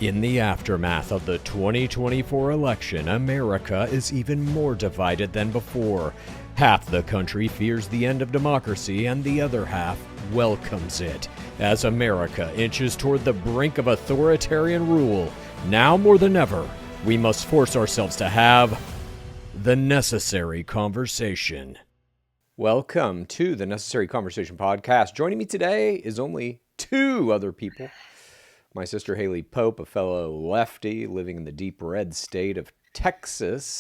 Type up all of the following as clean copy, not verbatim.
In the aftermath of the 2024 election, America is even more divided than before. Half the country fears the end of democracy, and the other half welcomes it. As America inches toward the brink of authoritarian rule, now more than ever, we must force ourselves to have the necessary conversation. Welcome to the Necessary Conversation podcast. Joining me today is only two other people. My sister Haley Pope, a fellow lefty living in the deep red state of Texas.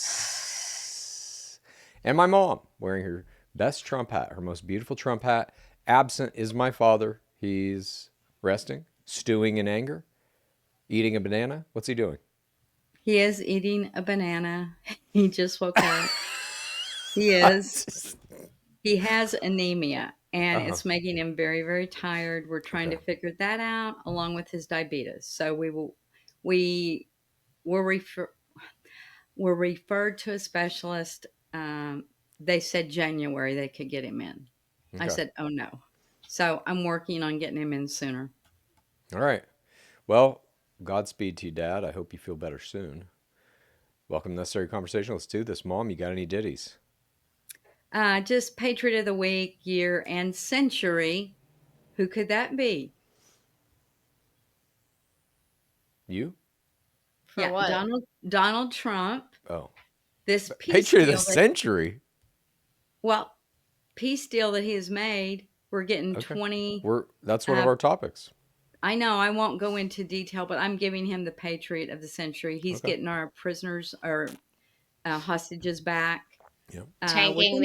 And my mom, wearing her best Trump hat, her most beautiful Trump hat. Absent is my father. He's resting, stewing in anger, eating a banana. What's he doing? He is eating a banana. He just woke up. He is. He has anemia, and it's making him very, very tired. We're trying to figure that out, along with his diabetes. So we were referred to a specialist. They said January they could get him in. Okay. I said, oh no. So I'm working on getting him in sooner. All right. Well, Godspeed to you, Dad. I hope you feel better soon. Welcome to Necessary Conversation. Let's do this. Mom, you got any ditties? Just Patriot of the Week, Year, and Century. Who could that be? You? For what? Donald Trump. Oh. This peace Patriot of the Century? Well, peace deal that he has made, we're getting 20. That's one of our topics. I know. I won't go into detail, but I'm giving him the Patriot of the Century. He's getting our prisoners or hostages back. Yep. Tanking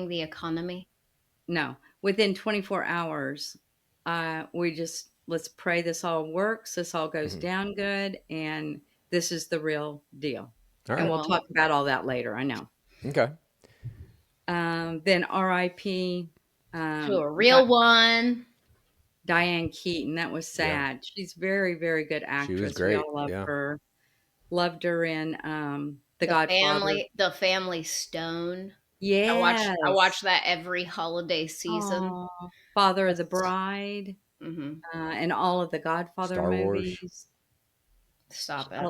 the economy. No, within 24 hours, let's pray this all works. This all goes down good, and this is the real deal. Right. And we'll talk about all that later. I know. Okay. Then R.I.P. To a real one. Diane Keaton. That was sad. Yeah. She's very, very good actress. She was great. We all love her. Loved her in The Godfather. The Family Stone. Yeah. I watch that every holiday season. Father of the Bride. And all of the Godfather Star movies. Wars. Stop it.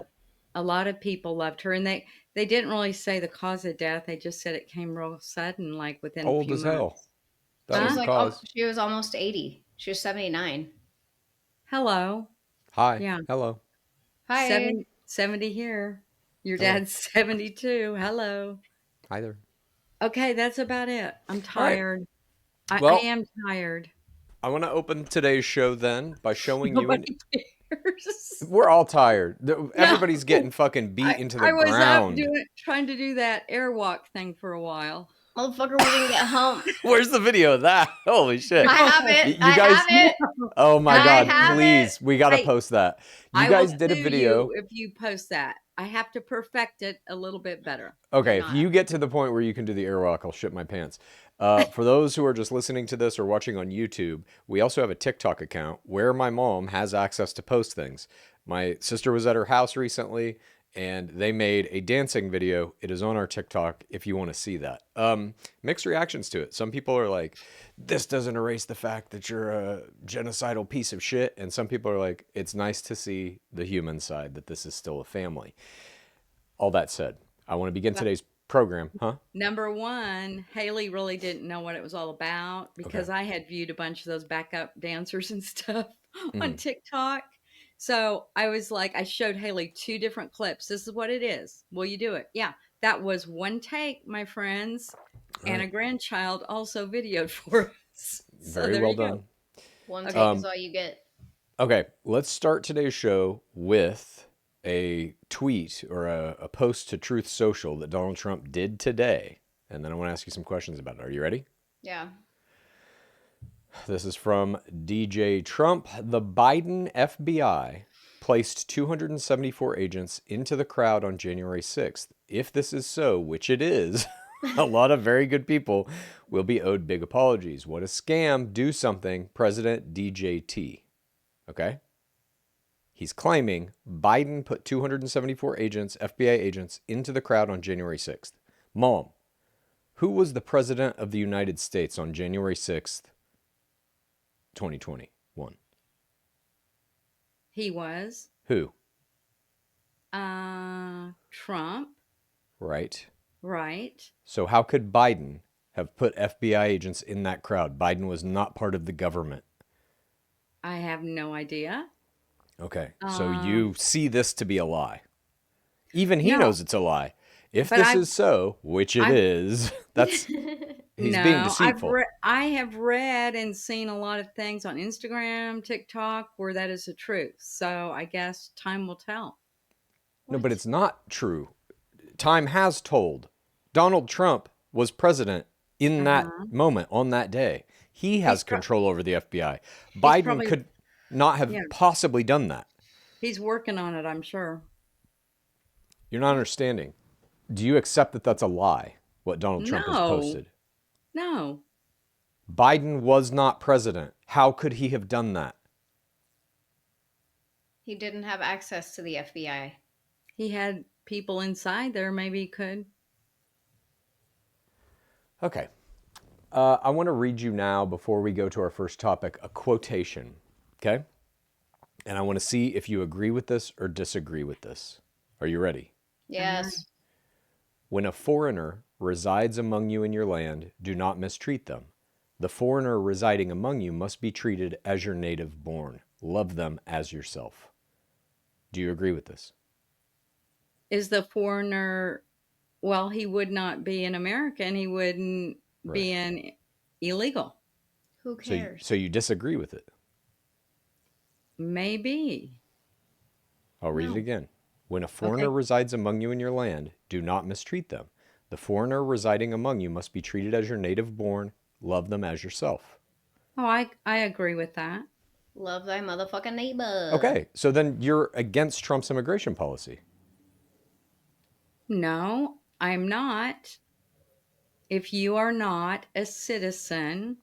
A lot of people loved her, and they didn't really say the cause of death. They just said it came real sudden, like within a few months. Old as hell. That was the cause. She was almost 80. She was 79. Hello. Hi. Yeah. Hello. Hi. 70 here. Your dad's 72. Hello. Hi there. Okay, that's about it. I'm tired. Right. I am tired. I want to open today's show then by showing you. Cares. We're all tired. Everybody's getting fucking beat into the ground. I was up trying to do that airwalk thing for a while. Motherfucker, we didn't get home. Where's the video of that? Holy shit. I have it. You guys, have it. Oh my God, please. We got to post that. You guys did a video. If you post that, I have to perfect it a little bit better. Okay, if you get to the point where you can do the airwalk, I'll shit my pants. For those who are just listening to this or watching on YouTube, we also have a TikTok account where my mom has access to post things. My sister was at her house recently, and they made a dancing video. It is on our TikTok if you want to see that. Mixed reactions to it. Some people are like, this doesn't erase the fact that you're a genocidal piece of shit. And some people are like, it's nice to see the human side, that this is still a family. All that said, I want to begin today's program. Number one, Haley really didn't know what it was all about because I had viewed a bunch of those backup dancers and stuff on TikTok. So I was like, I showed Haley 2 different clips. This is what it is. Will you do it? Yeah. That was one take, my friends. Right. And a grandchild also videoed for us. So very well done. One take is all you get. Okay. Let's start today's show with a tweet or a post to Truth Social that Donald Trump did today. And then I want to ask you some questions about it. Are you ready? Yeah. This is from DJ Trump. The Biden FBI placed 274 agents into the crowd on January 6th. If this is so, which it is, a lot of very good people will be owed big apologies. What a scam. Do something. President DJT. Okay? He's claiming Biden put 274 agents, FBI agents, into the crowd on January 6th. Mom, who was the president of the United States on January 6th, 2021? He was. Who? Trump. Right. Right. So how could Biden have put FBI agents in that crowd? Biden was not part of the government. I have no idea. Okay. So you see this to be a lie. Even he No, knows it's a lie. If but this is so, which it I've is, he's being no, deceitful. I have read and seen a lot of things on Instagram, TikTok where that is the truth. So I guess time will tell. No, but What? it's not true. Time has told. Donald Trump was president in that Uh-huh. moment, on that day. He has control over the FBI. He's Biden probably could not have yeah, possibly done that. he's working on it, I'm sure. You're not understanding. Do you accept that that's a lie, what Donald Trump has No. posted? No. Biden was not president. How could he have done that? He didn't have access to the FBI. He had people inside there, maybe he could. Okay. I want to read you now, before we go to our first topic, a quotation. Okay? And I want to see if you agree with this or disagree with this. Are you ready? Yes. When a foreigner resides among you in your land, do not mistreat them. The foreigner residing among you must be treated as your native born. Love them as yourself. Do you agree with this? Is the foreigner, well, he would not be an American. He wouldn't be an illegal. Who cares? So you disagree with it? Maybe. I'll read it again. When a foreigner resides among you in your land, do not mistreat them. The foreigner residing among you must be treated as your native born. Love them as yourself. Oh, I agree with that. Love thy motherfucking neighbor. Okay, so then you're against Trump's immigration policy. No, I'm not. If you are not a citizen,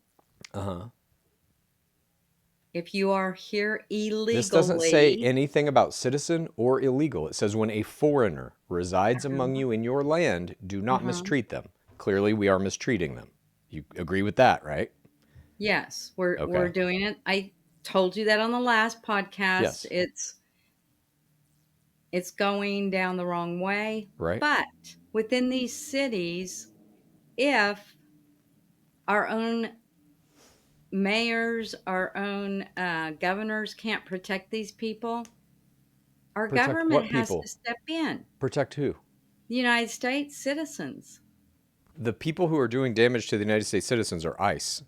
if you are here illegally. This doesn't say anything about citizen or illegal. It says when a foreigner resides among you in your land, do not mistreat them. Clearly, we are mistreating them. You agree with that, right? Yes, we're doing it. I told you that on the last podcast. Yes. It's going down the wrong way. Right. But within these cities, if our own mayors, our own governors can't protect these people, our government has to step in. Protect who? The United States citizens. The people who are doing damage to the United States citizens are ICE.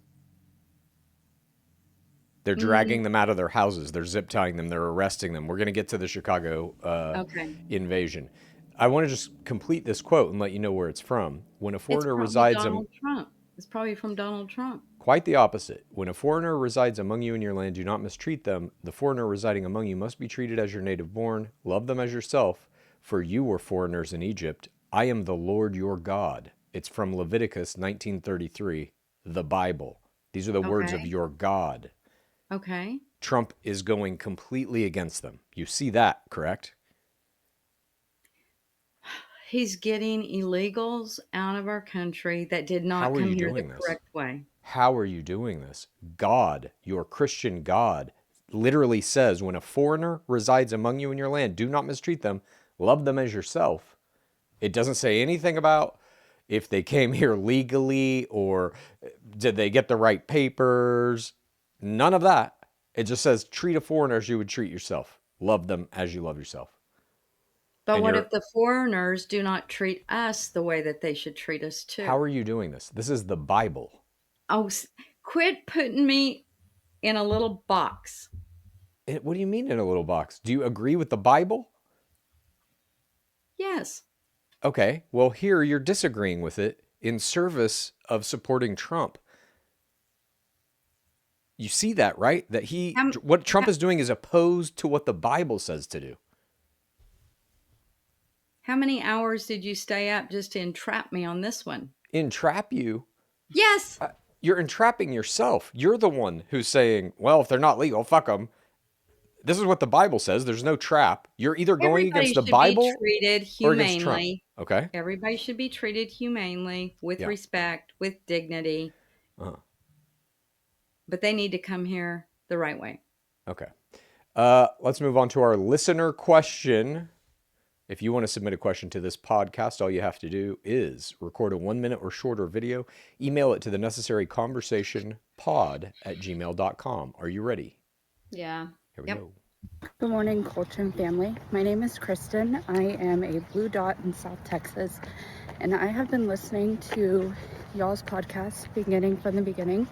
They're dragging them out of their houses. They're zip tying them. They're arresting them. We're going to get to the Chicago invasion. I want to just complete this quote and let you know where it's from. When a foreigner resides Donald Trump. It's probably from Donald Trump. Quite the opposite. When a foreigner resides among you in your land, do not mistreat them. The foreigner residing among you must be treated as your native born. Love them as yourself, for you were foreigners in Egypt. I am the Lord your God. It's from Leviticus 19:33, the Bible. These are the words of your God. Okay. Trump is going completely against them. You see that, correct? He's getting illegals out of our country that did not come here the correct way. How are you doing this? God, your Christian God, literally says when a foreigner resides among you in your land, do not mistreat them. Love them as yourself. It doesn't say anything about if they came here legally or did they get the right papers. None of that. It just says treat a foreigner as you would treat yourself. Love them as you love yourself. But what if the foreigners do not treat us the way that they should treat us too? How are you doing this? This is the Bible. Oh, quit putting me in a little box. What do you mean in a little box? Do you agree with the Bible? Yes. Okay, well here you're disagreeing with it in service of supporting Trump. You see that, right? That what Trump is doing is opposed to what the Bible says to do. How many hours did you stay up just to entrap me on this one? Entrap you? Yes. You're entrapping yourself. You're the one who's saying, well, if they're not legal, fuck them. This is what the Bible says. There's no trap. You're either going against the Bible or against Trump. Okay? Everybody should be treated humanely, with respect, with dignity. But they need to come here the right way. Okay. Let's move on to our listener question. If you want to submit a question to this podcast, all you have to do is record a 1 minute or shorter video, email it to the necessaryconversationpod@gmail.com. Are you ready? Yeah. Here we go. Good morning, Colton family. My name is Kristen. I am a Blue Dot in South Texas, and I have been listening to y'all's podcast beginning from the beginning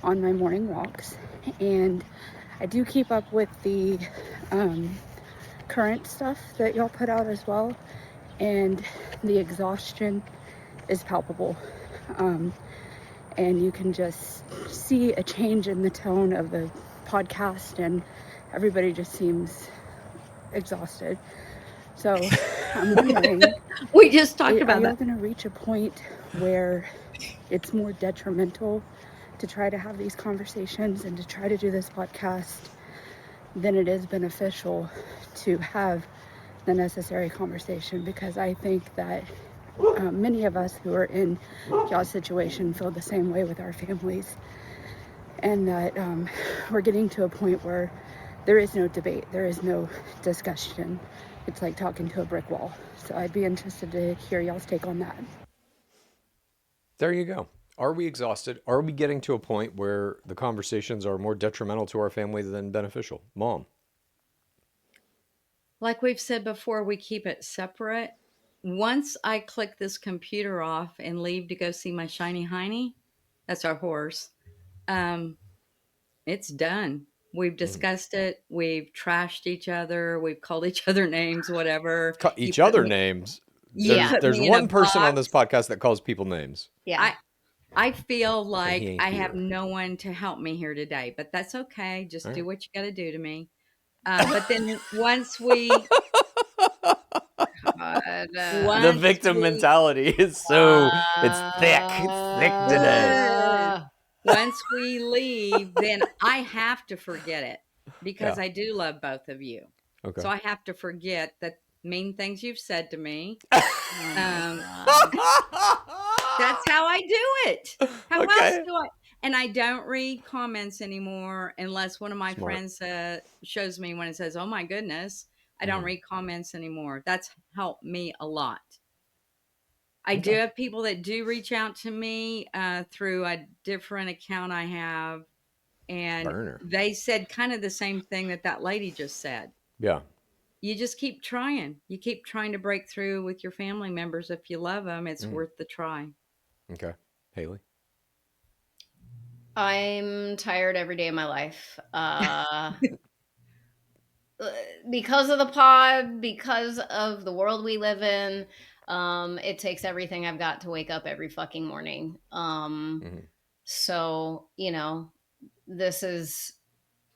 on my morning walks, and I do keep up with the current stuff that y'all put out as well, and the exhaustion is palpable, and you can just see a change in the tone of the podcast, and everybody just seems exhausted. So I'm wondering, we just talked about are y'all that. going to reach a point where it's more detrimental to try to have these conversations and to try to do this podcast than it is beneficial to have the necessary conversation? Because I think that many of us who are in y'all's situation feel the same way with our families, and that we're getting to a point where there is no debate, there is no discussion. It's like talking to a brick wall. So I'd be interested to hear y'all's take on that. There you go. Are we exhausted? Are we getting to a point where the conversations are more detrimental to our family than beneficial? Mom. Like we've said before, we keep it separate. Once I click this computer off and leave to go see my shiny hiney, that's our horse, it's done. We've discussed it. We've trashed each other. We've called each other names, whatever. Each other names? Yeah. There's one person on this podcast that calls people names. Yeah. I feel like ain't I have here. no one to help me here today, but that's okay. Just do what you got to do to me. But then once we... The victim mentality is so... it's thick. It's thick today. Once we leave, then I have to forget it because I do love both of you. Okay. So I have to forget the mean things you've said to me. That's how I do it. How else do I? And I don't read comments anymore unless one of my friends shows me when it says, "Oh my goodness," I don't read comments anymore. That's helped me a lot. I do have people that do reach out to me through a different account I have. And they said kind of the same thing that lady just said. Yeah. You just keep trying. You keep trying to break through with your family members. If you love them, it's worth the try. Okay. Haley? I'm tired every day of my life. Because of the pod, because of the world we live in, it takes everything I've got to wake up every fucking morning. So, this is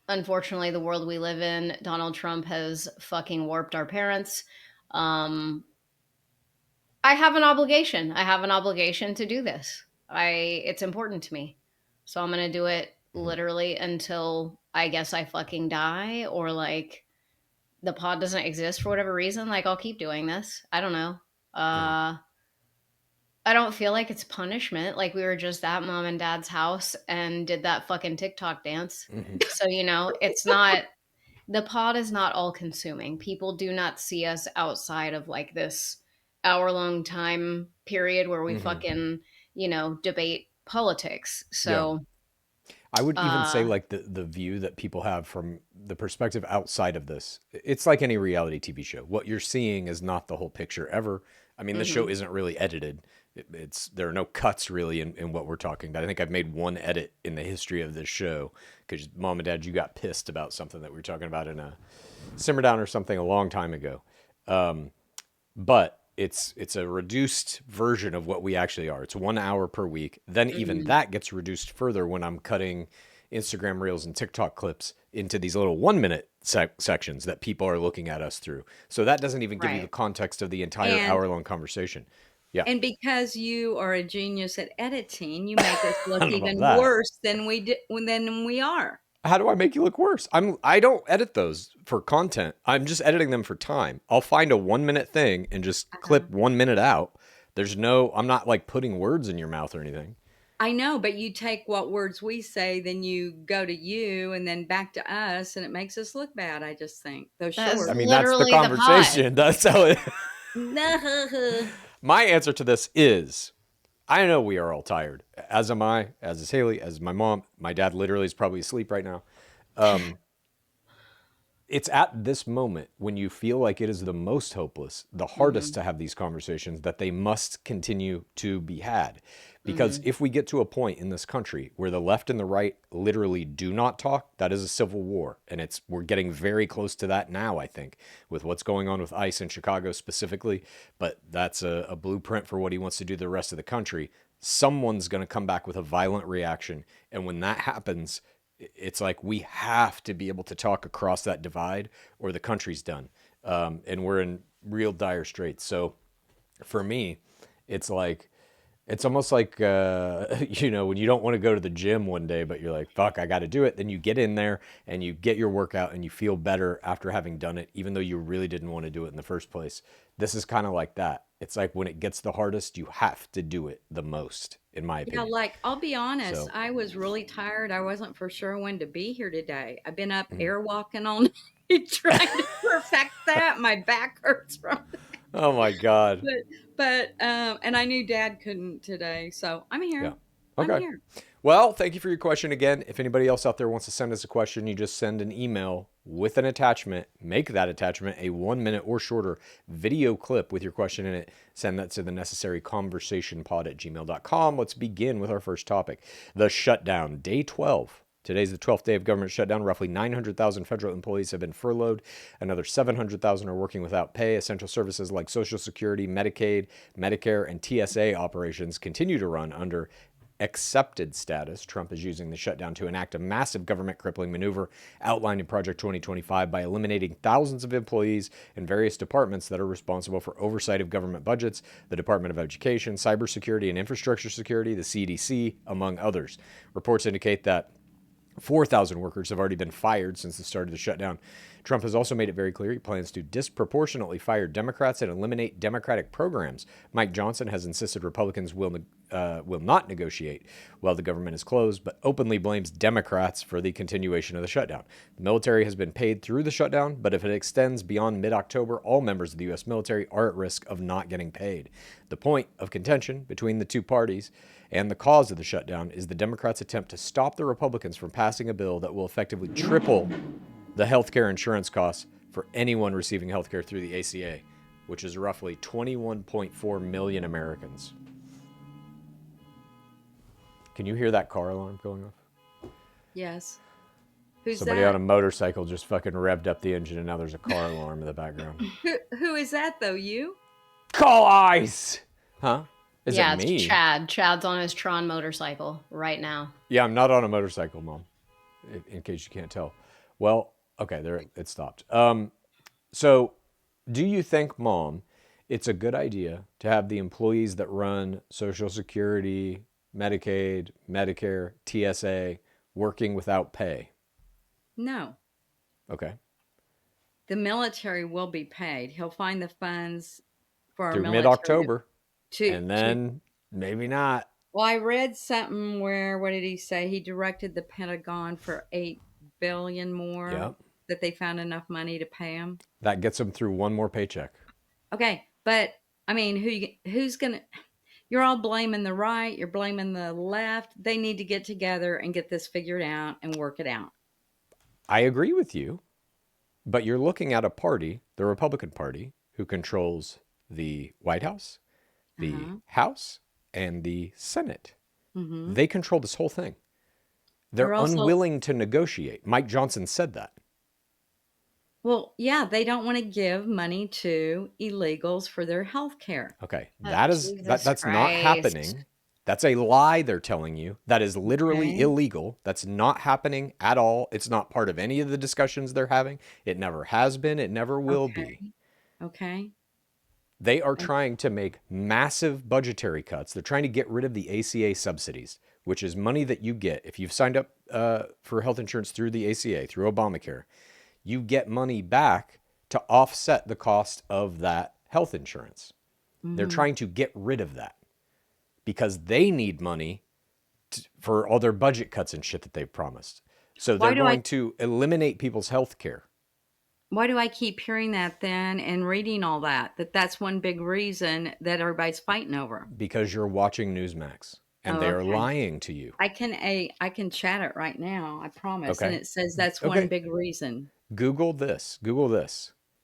unfortunately the world we live in. Donald Trump has fucking warped our parents. I have an obligation. I have an obligation to do this. It's important to me. So I'm going to do it literally until I guess I fucking die, or like the pod doesn't exist for whatever reason. Like, I'll keep doing this. I don't know. I don't feel like it's punishment. Like, we were just at mom and dad's house and did that fucking TikTok dance. So, it's not, the pod is not all consuming. People do not see us outside of like this hour-long time period where we fucking, debate politics. So I would even say like the view that people have from the perspective outside of this, it's like any reality TV show. What you're seeing is not the whole picture ever. I mean, the show isn't really edited. There are no cuts really in what we're talking about. I think I've made one edit in the history of this show because Mom and Dad, you got pissed about something that we were talking about in a Simmer Down or something a long time ago. But it's a reduced version of what we actually are. It's 1 hour per week. Then even that gets reduced further when I'm cutting Instagram reels and TikTok clips into these little 1 minute sections that people are looking at us through. So that doesn't even give you the context of the entire hour-long conversation. Yeah. And because you are a genius at editing, you make us look even worse than we are. How do I make you look worse? I don't edit those for content. I'm just editing them for time. I'll find a 1 minute thing and just clip 1 minute out. I'm not like putting words in your mouth or anything. I know, but you take what words we say, then you go to you and then back to us, and it makes us look bad. I just think those That is shorts. I mean, that's the literally the pod. conversation. That's how it. No. My answer to this is, I know we are all tired. As am I, as is Haley, as is my mom. My dad literally is probably asleep right now. It's at this moment when you feel like it is the most hopeless, the hardest to have these conversations, that they must continue to be had. Because if we get to a point in this country where the left and the right literally do not talk, that is a civil war. And we're getting very close to that now, I think, with what's going on with ICE in Chicago specifically. But that's a blueprint for what he wants to do to the rest of the country. Someone's going to come back with a violent reaction. And when that happens, it's like we have to be able to talk across that divide or the country's done. And we're in real dire straits. So for me, it's almost like, when you don't want to go to the gym one day, but you're like, fuck, I got to do it. Then you get in there and you get your workout and you feel better after having done it, even though you really didn't want to do it in the first place. This is kind of like that. It's like when it gets the hardest, you have to do it the most, in my Yeah, opinion. like I'll be honest, So, I was really tired. I wasn't for sure when to be here today. I've been up airwalking all night trying to perfect that. My back hurts from oh my God. and I knew Dad couldn't today, so I'm here. Yeah. I'm Okay. here. Well, thank you for your question again. If anybody else out there wants to send us a question, you just send an email with an attachment. Make that attachment a 1 minute or shorter video clip with your question in it. Send that to the necessaryconversationpod@gmail.com. Let's begin with our first topic. The shutdown, day 12. Today's the 12th day of government shutdown. Roughly 900,000 federal employees have been furloughed. Another 700,000 are working without pay. Essential services like Social Security, Medicaid, Medicare, and TSA operations continue to run under accepted status. Trump is using the shutdown to enact a massive government crippling maneuver outlined in Project 2025 by eliminating thousands of employees in various departments that are responsible for oversight of government budgets, the Department of Education, Cybersecurity and Infrastructure Security, the CDC, among others. Reports indicate that 4,000 workers have already been fired since the start of the shutdown. Trump has also made it very clear he plans to disproportionately fire Democrats and eliminate Democratic programs. Mike Johnson has insisted Republicans will not negotiate while the government is closed, but openly blames Democrats for the continuation of the shutdown. The military has been paid through the shutdown, but if it extends beyond mid-October, all members of the U.S. military are at risk of not getting paid. The point of contention between the two parties and the cause of the shutdown is the Democrats' attempt to stop the Republicans from passing a bill that will effectively triple the healthcare insurance costs for anyone receiving healthcare through the ACA, which is roughly 21.4 million Americans. Can you hear that car alarm going off? Yes. Who's Somebody that? on a motorcycle just fucking revved up the engine and now there's a car alarm in the background. Who is that though? You? Call ICE! Huh? Is Yeah, it me? it's Chad. Chad's on his Tron motorcycle right now. Yeah, I'm not on a motorcycle, Mom, in case you can't tell. Well, okay, there it stopped. So do you think, Mom, it's a good idea to have the employees that run Social Security, Medicaid, Medicare, TSA working without pay? No. Okay. The military will be paid. He'll find the funds for our Through military mid-October. to And then maybe not. Well, I read something where, what did he say? He directed the Pentagon for $8 billion more. Yep. That they found enough money to pay them. That gets them through one more paycheck. Okay, but I mean, who's gonna? You're all blaming the right. You're blaming the left. They need to get together and get this figured out and work it out. I agree with you, but you're looking at a party, the Republican Party, who controls the White House, the House, and the Senate. Mm-hmm. They control this whole thing. They're unwilling to negotiate. Mike Johnson said that. Well, yeah, they don't want to give money to illegals for their health care. Okay, Oh, that's not happening. That's a lie they're telling you. That is literally illegal. That's not happening at all. It's not part of any of the discussions they're having. It never has been. It never will be. Okay. They are trying to make massive budgetary cuts. They're trying to get rid of the ACA subsidies, which is money that you get if you've signed up for health insurance through the ACA, through Obamacare. You get money back to offset the cost of that health insurance. Mm-hmm. They're trying to get rid of that because they need money for all their budget cuts and shit that they've promised. So Why they're do I- going to eliminate people's health care. Why do I keep hearing that then and reading all that? That's one big reason that everybody's fighting over. Because you're watching Newsmax and they are Okay. lying to you. I can chat it right now, I promise. Okay. And it says that's Okay. one big reason. Google this.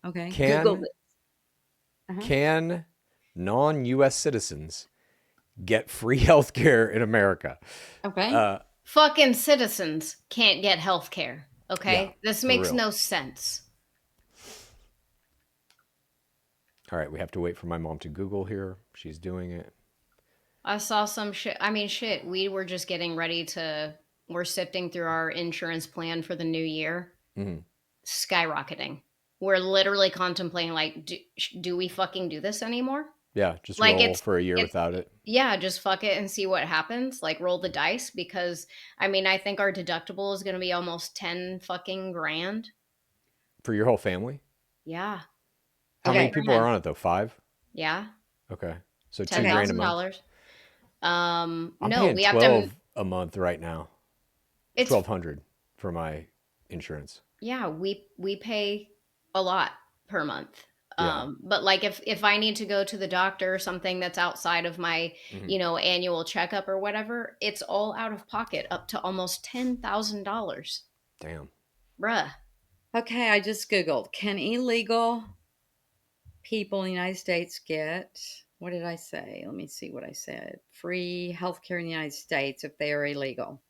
Okay. Can- Google it. Uh-huh. Can non-U.S. citizens get free health care in America? Okay. Fucking citizens can't get health care. Okay? Yeah, This for makes real. no sense. All right, we have to wait for my mom to Google here. She's doing it. I saw some shit. I mean, shit. We were just getting ready to. We're sifting through our insurance plan for the new year. Mhm. Skyrocketing. We're literally contemplating, like, do we fucking do this anymore? Yeah, just Like, roll for a year without it. Yeah, just fuck it and see what happens. Like, roll the dice, because I mean, I think our deductible is going to be almost 10 fucking grand. For your whole family? Yeah, How Okay. many people are on it though? 5? yeah, Okay. So $2,000 $10,000. a month. I'm No, paying we have 12 to. a month right now. It's $1,200 for my insurance. yeah, we pay a lot per month. Yeah. But like if I need to go to the doctor or something that's outside of my, Mhm. annual checkup or whatever, it's all out of pocket, up to almost $10,000. Damn. Bruh. Okay, I just Googled. Can illegal people in the United States get, what did I say? Let me see what I said. Free health care in the United States if they are illegal.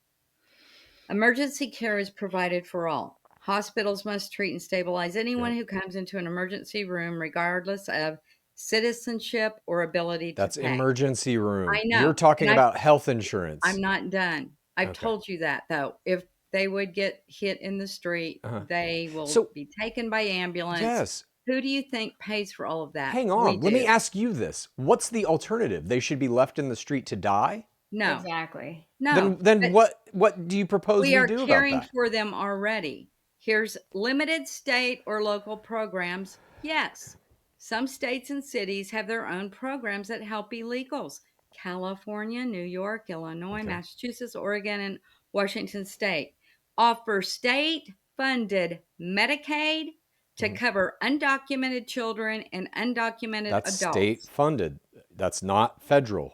Emergency care is provided for all. Hospitals must treat and stabilize anyone Yep. who comes into an emergency room, regardless of citizenship or ability to That's pay. emergency room. I know. You're talking And about health insurance. I'm not done. I've Okay. told you that, though. If they would get hit in the street, Uh-huh. they will So- be taken by ambulance. Yes. Who do you think pays for all of that? Hang We on. Let me do. ask you this. What's the alternative? They should be left in the street to die? No, Exactly. no. Then what do you propose We we are do about caring that? for them already. Here's limited state or local programs. Yes, some states and cities have their own programs that help illegals. California, New York, Illinois, Okay. Massachusetts, Oregon, and Washington State offer state-funded Medicaid to cover undocumented children and undocumented That's adults. state funded. That's not federal.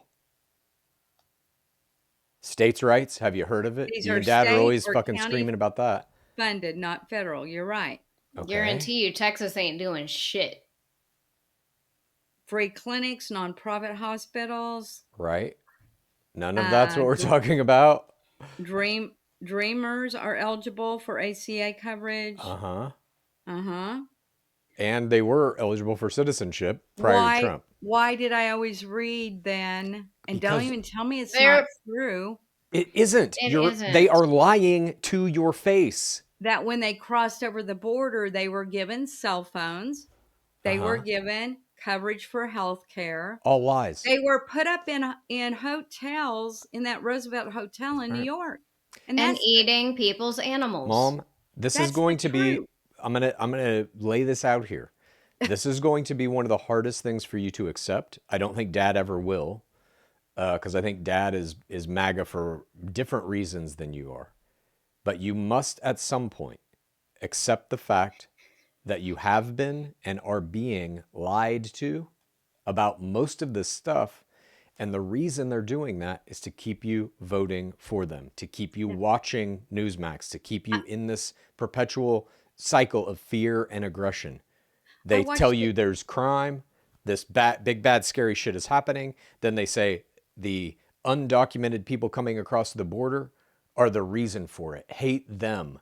States' rights, have you heard of it? These You are and Dad are state always or fucking county- screaming about that. Funded, not federal. You're right. Okay. Guarantee you, Texas ain't doing shit. Free clinics, nonprofit hospitals. Right? None of that's what we're Dr- talking about. Dreamers are eligible for ACA coverage. Uh-huh. Uh-huh. And they were eligible for citizenship prior to Trump. Why did I always read then? And don't Because even tell me it's they're- not true It isn't. It isn't. They are lying to your face. that when they crossed over the border, they were given cell phones. They were Uh-huh. given coverage for health care. All lies. They were put up in hotels, in that Roosevelt Hotel in New Right. York. And And that's eating people's animals. Mom, this is That's going the to be truth. I'm gonna lay this out here. This is going to be one of the hardest things for you to accept. I don't think Dad ever will, because I think Dad is MAGA for different reasons than you are. But you must at some point accept the fact that you have been and are being lied to about most of this stuff. And the reason they're doing that is to keep you voting for them, to keep you watching Newsmax, to keep you in this perpetual cycle of fear and aggression. They watched tell you there's crime, this big, bad, scary shit is happening. Then they say the undocumented people coming across the border are the reason for it. Hate them.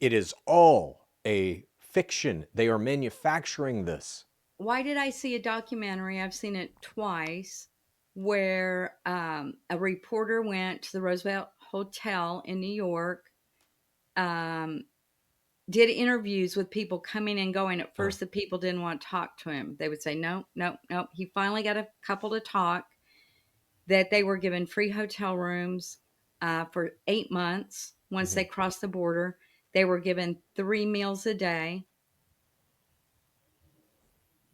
It is all a fiction. They are manufacturing this. Why did I see a documentary? I've seen it twice, where a reporter went to the Roosevelt Hotel in New York, did interviews with people coming and going. At first, the people didn't want to talk to him. They would say, no, no, no. He finally got a couple to talk, that they were given free hotel rooms for 8 months. Once they crossed the border, they were given 3 meals a day.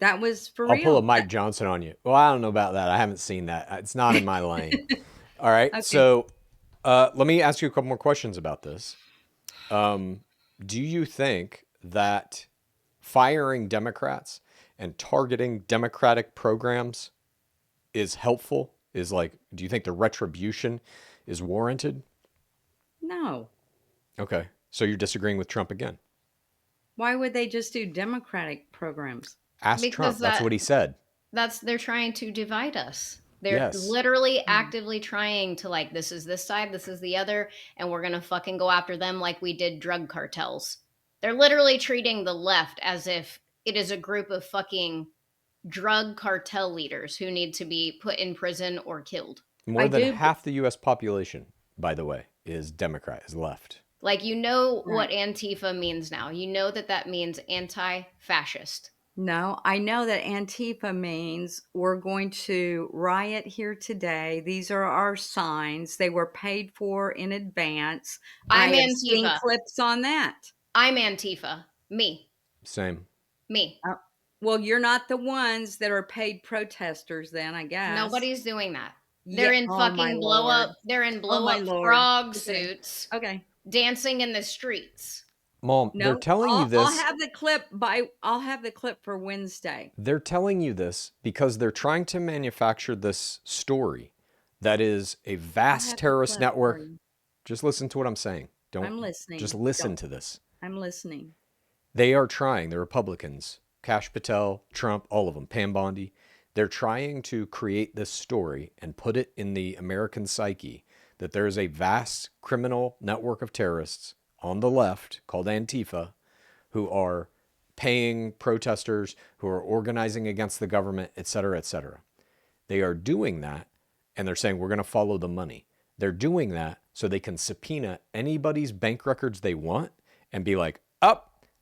That was for I'll real. pull a Mike Johnson on you. Well, I don't know about that. I haven't seen that. It's not in my lane. All right. Okay. So Let me ask you a couple more questions about this. Do you think that firing Democrats and targeting Democratic programs is helpful? Do you think the retribution is warranted? No. Okay. So you're disagreeing with Trump again. Why would they just do Democratic programs? Ask Because Trump. That's what he said. they're trying to divide us. They're Yes. literally actively trying to, like, this is this side, this is the other, and we're gonna fucking go after them like we did drug cartels. They're literally treating the left as if it is a group of fucking drug cartel leaders who need to be put in prison or killed. More I than do. half the U.S. population, by the way, is Democrat, is left. Like, you know what Right. Antifa means now. You know that means anti-fascist. No, I know that Antifa means we're going to riot here today. These are our signs. They were paid for in advance. I'm I have seen Antifa. clips on that. I'm Antifa. Me. Same. Me. Well, you're not the ones that are paid protesters then, I guess. Nobody's doing that. They're Yeah. in Oh, my fucking blow Lord. up. They're in Oh, blow my up Lord. frog Okay. suits, Okay. dancing in the streets. Mom, they're No, telling you I'll this. have the clip for Wednesday. They're telling you this because they're trying to manufacture this story that is a I'll vast have the terrorist clip for network. you. Just listen to what I'm saying. I'm listening. Just listen Don't. to this. I'm listening. They are trying, the Republicans, Kash Patel, Trump, all of them, Pam Bondi, they're trying to create this story and put it in the American psyche that there is a vast criminal network of terrorists on the left called Antifa who are paying protesters, who are organizing against the government, et cetera, et cetera. They are doing that, and they're saying we're going to follow the money. They're doing that so they can subpoena anybody's bank records they want and be like,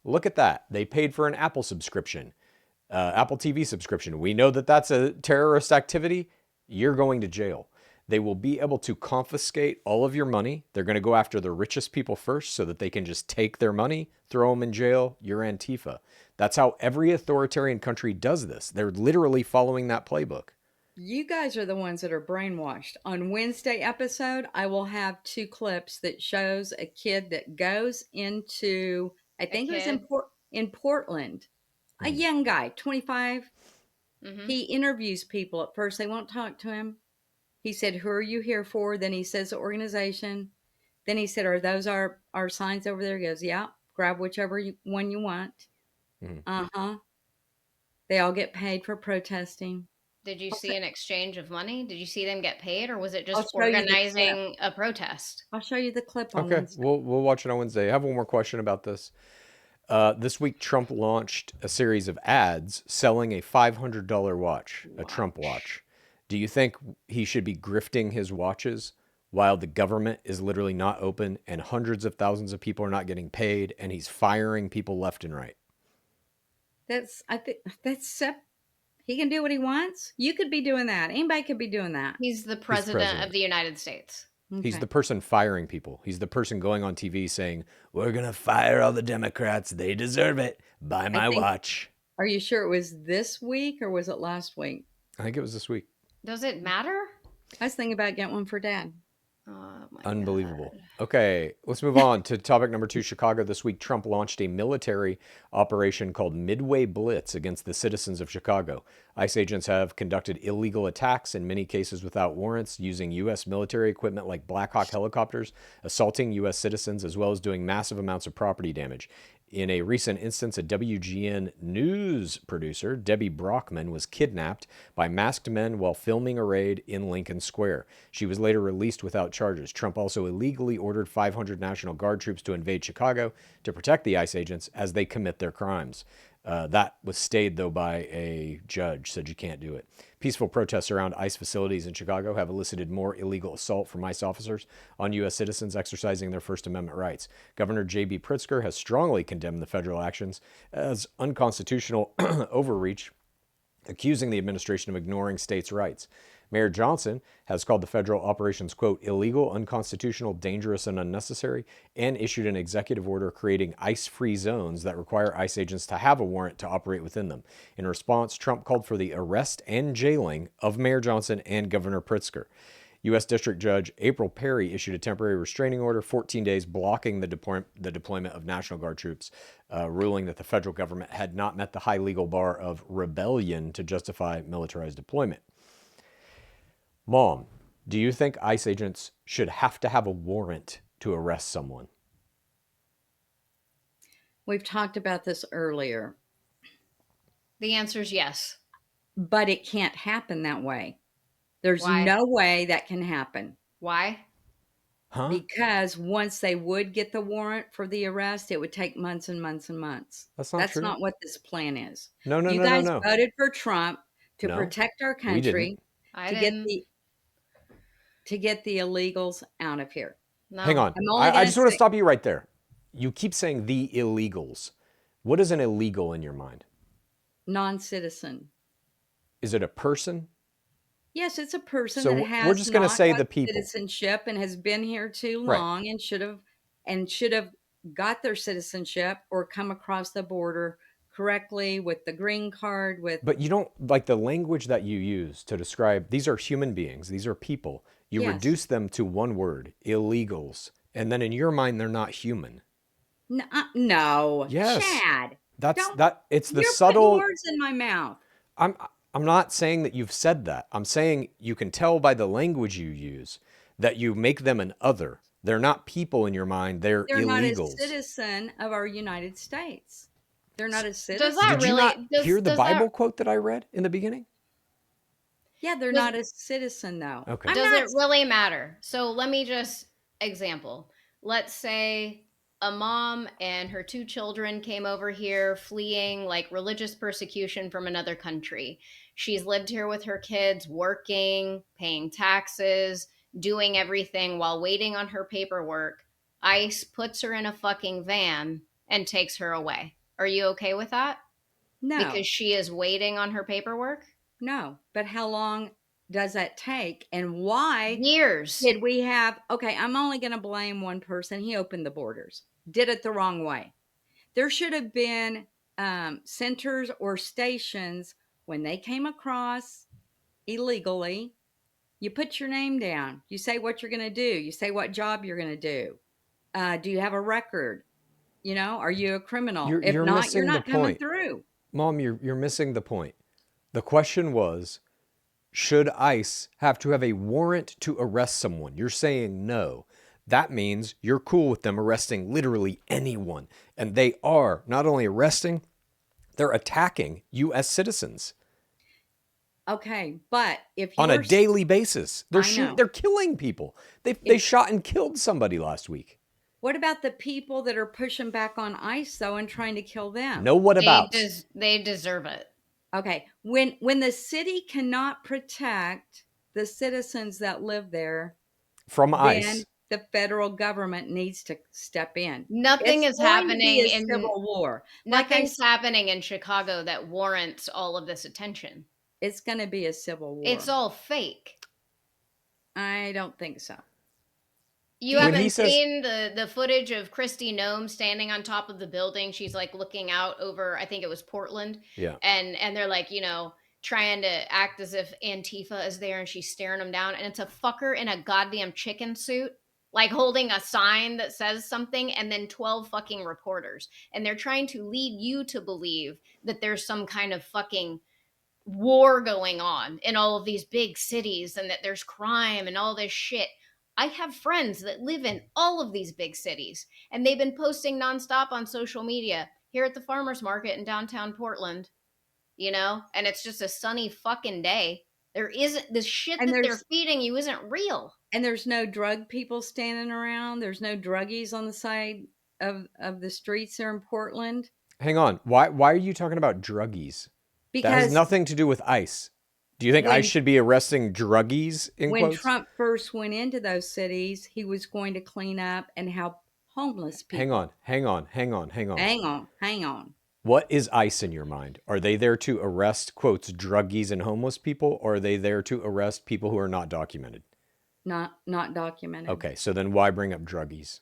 look at that. They paid for an Apple subscription, Apple TV subscription. We know that that's a terrorist activity. You're going to jail. They will be able to confiscate all of your money. They're going to go after the richest people first so that they can just take their money, throw them in jail. You're Antifa. That's how every authoritarian country does this. They're literally following that playbook. You guys are the ones that are brainwashed. On Wednesday episode, I will have 2 clips that shows a kid that goes into, I think it was in Portland, a young guy, 25. Mm-hmm. He interviews people. At first, they won't talk to him. He said, "Who are you here for?" Then he says the organization. Then he said, "Are those our signs over there?" He goes, "Yeah, grab whichever one you want." Uh-huh. They all get paid for protesting. Did you see an exchange of money? Did you see them get paid, or was it I'll just show you the clip. organizing a protest? I'll show you the clip on Okay, Wednesday. we'll watch it on Wednesday. I have one more question about this. This week, Trump launched a series of ads selling a $500 watch, a Trump watch. Do you think he should be grifting his watches while the government is literally not open and hundreds of thousands of people are not getting paid and he's firing people left and right? I think he can do what he wants. You could be doing that. Anybody could be doing that. He's the president of president. the United States. He's Okay. the person firing people. He's the person going on TV saying, "We're going to fire all the Democrats. They deserve it. Buy my watch." Are you sure it was this week or was it last week? I think it was this week. Does it matter? I was thinking about getting one for Dad. Oh my Unbelievable. God. Okay, let's move on to topic number 2. Chicago. This week, Trump launched a military operation called Midway Blitz against the citizens of Chicago. ICE agents have conducted illegal attacks, in many cases without warrants, using U.S. military equipment like Blackhawk helicopters, assaulting U.S. citizens, as well as doing massive amounts of property damage. In a recent instance, a WGN news producer, Debbie Brockman, was kidnapped by masked men while filming a raid in Lincoln Square. She was later released without charges. Trump also illegally ordered 500 National Guard troops to invade Chicago to protect the ICE agents as they commit their crimes. That was stayed, though, by a judge, said you can't do it. Peaceful protests around ICE facilities in Chicago have elicited more illegal assault from ICE officers on U.S. citizens exercising their First Amendment rights. Governor J.B. Pritzker has strongly condemned the federal actions as unconstitutional overreach, accusing the administration of ignoring states' rights. Mayor Johnson has called the federal operations, quote, illegal, unconstitutional, dangerous, and unnecessary, and issued an executive order creating ICE-free zones that require ICE agents to have a warrant to operate within them. In response, Trump called for the arrest and jailing of Mayor Johnson and Governor Pritzker. U.S. District Judge April Perry issued a temporary restraining order, 14 days, blocking the deployment of National Guard troops, ruling that the federal government had not met the high legal bar of rebellion to justify militarized deployment. Mom, do you think ICE agents should have to have a warrant to arrest someone? We've talked about this earlier. The answer is yes. But it can't happen that way. There's Why? no way that can happen. Why? Huh? Because once they would get the warrant for the arrest, it would take months and months and months. That's not true. That's not what this plan is. No. You guys voted for Trump to No, protect our we didn't. country, I to didn't. get the illegals out of here. No. Hang on. I just want to stop you right there. You keep saying the illegals. What is an illegal in your mind? Non-citizen. Is it a person? Yes, it's a person So that has we're just gonna not say got the people. citizenship and has been here too Right. long and should have got their citizenship or come across the border correctly with the green card with But you don't like the language that you use to describe these are human beings, these are people. You Yes. reduce them to one word, illegals. And then in your mind they're not human. No. Yes. Chad. It's the You're subtle putting words in my mouth. I'm not saying that you've said that. I'm saying you can tell by the language you use that you make them an other. They're not people in your mind. They're They're illegals. not a citizen of our United States. They're not a citizen. Does that Did you really not hear the Bible quote that I read in the beginning? Yeah, they're not a citizen though. Okay. Does it really matter? So let me just example. Let's say a mom and her 2 children came over here fleeing like religious persecution from another country. She's lived here with her kids, working, paying taxes, doing everything while waiting on her paperwork. ICE puts her in a fucking van and takes her away. Are you okay with that? No. Because she is waiting on her paperwork? No. But how long does that take? And why Years. did we have, okay, I'm only going to blame one person. He opened the borders, did it the wrong way. There should have been centers or stations when they came across illegally. You put your name down. You say what you're going to do. You say what job you're going to do. Do you have a record? You know, are you a criminal? You're If not, missing you're not the coming point. through. Mom, you're missing the point. The question was, should ICE have to have a warrant to arrest someone? You're saying no. That means you're cool with them arresting literally anyone. And they are not only arresting, they're attacking U.S. citizens. Okay, but if on a daily basis. They're killing people. They shot and killed somebody last week. What about the people that are pushing back on ICE though and trying to kill them? No, what about? They deserve it. Okay, when the city cannot protect the citizens that live there from then ICE, the federal government needs to step in. Nothing is happening in civil war. Nothing's happening in Chicago that warrants all of this attention. It's going to be a civil war. It's all fake. I don't think so. You haven't seen the footage of Kristi Noem standing on top of the building. She's like looking out over, I think it was Portland. Yeah. And they're like, you know, trying to act as if Antifa is there and she's staring them down. And it's a fucker in a goddamn chicken suit, like holding a sign that says something, and then 12 fucking reporters. And they're trying to lead you to believe that there's some kind of fucking war going on in all of these big cities and that there's crime and all this shit. I have friends that live in all of these big cities, and they've been posting nonstop on social media here at the farmer's market in downtown Portland, you know, and it's just a sunny fucking day. There isn't this shit that they're feeding you isn't real. And there's no drug people standing around. There's no druggies on the side of the streets there in Portland. Hang on. Why are you talking about druggies? Because that has nothing to do with ICE. Do you think ICE should be arresting druggies in when quotes? Trump first went into those cities, he was going to clean up and help homeless people. Hang on. What is ICE in your mind? Are they there to arrest, quotes, druggies and homeless people, or are they there to arrest people who are not documented? Not documented. Okay, so then why bring up druggies?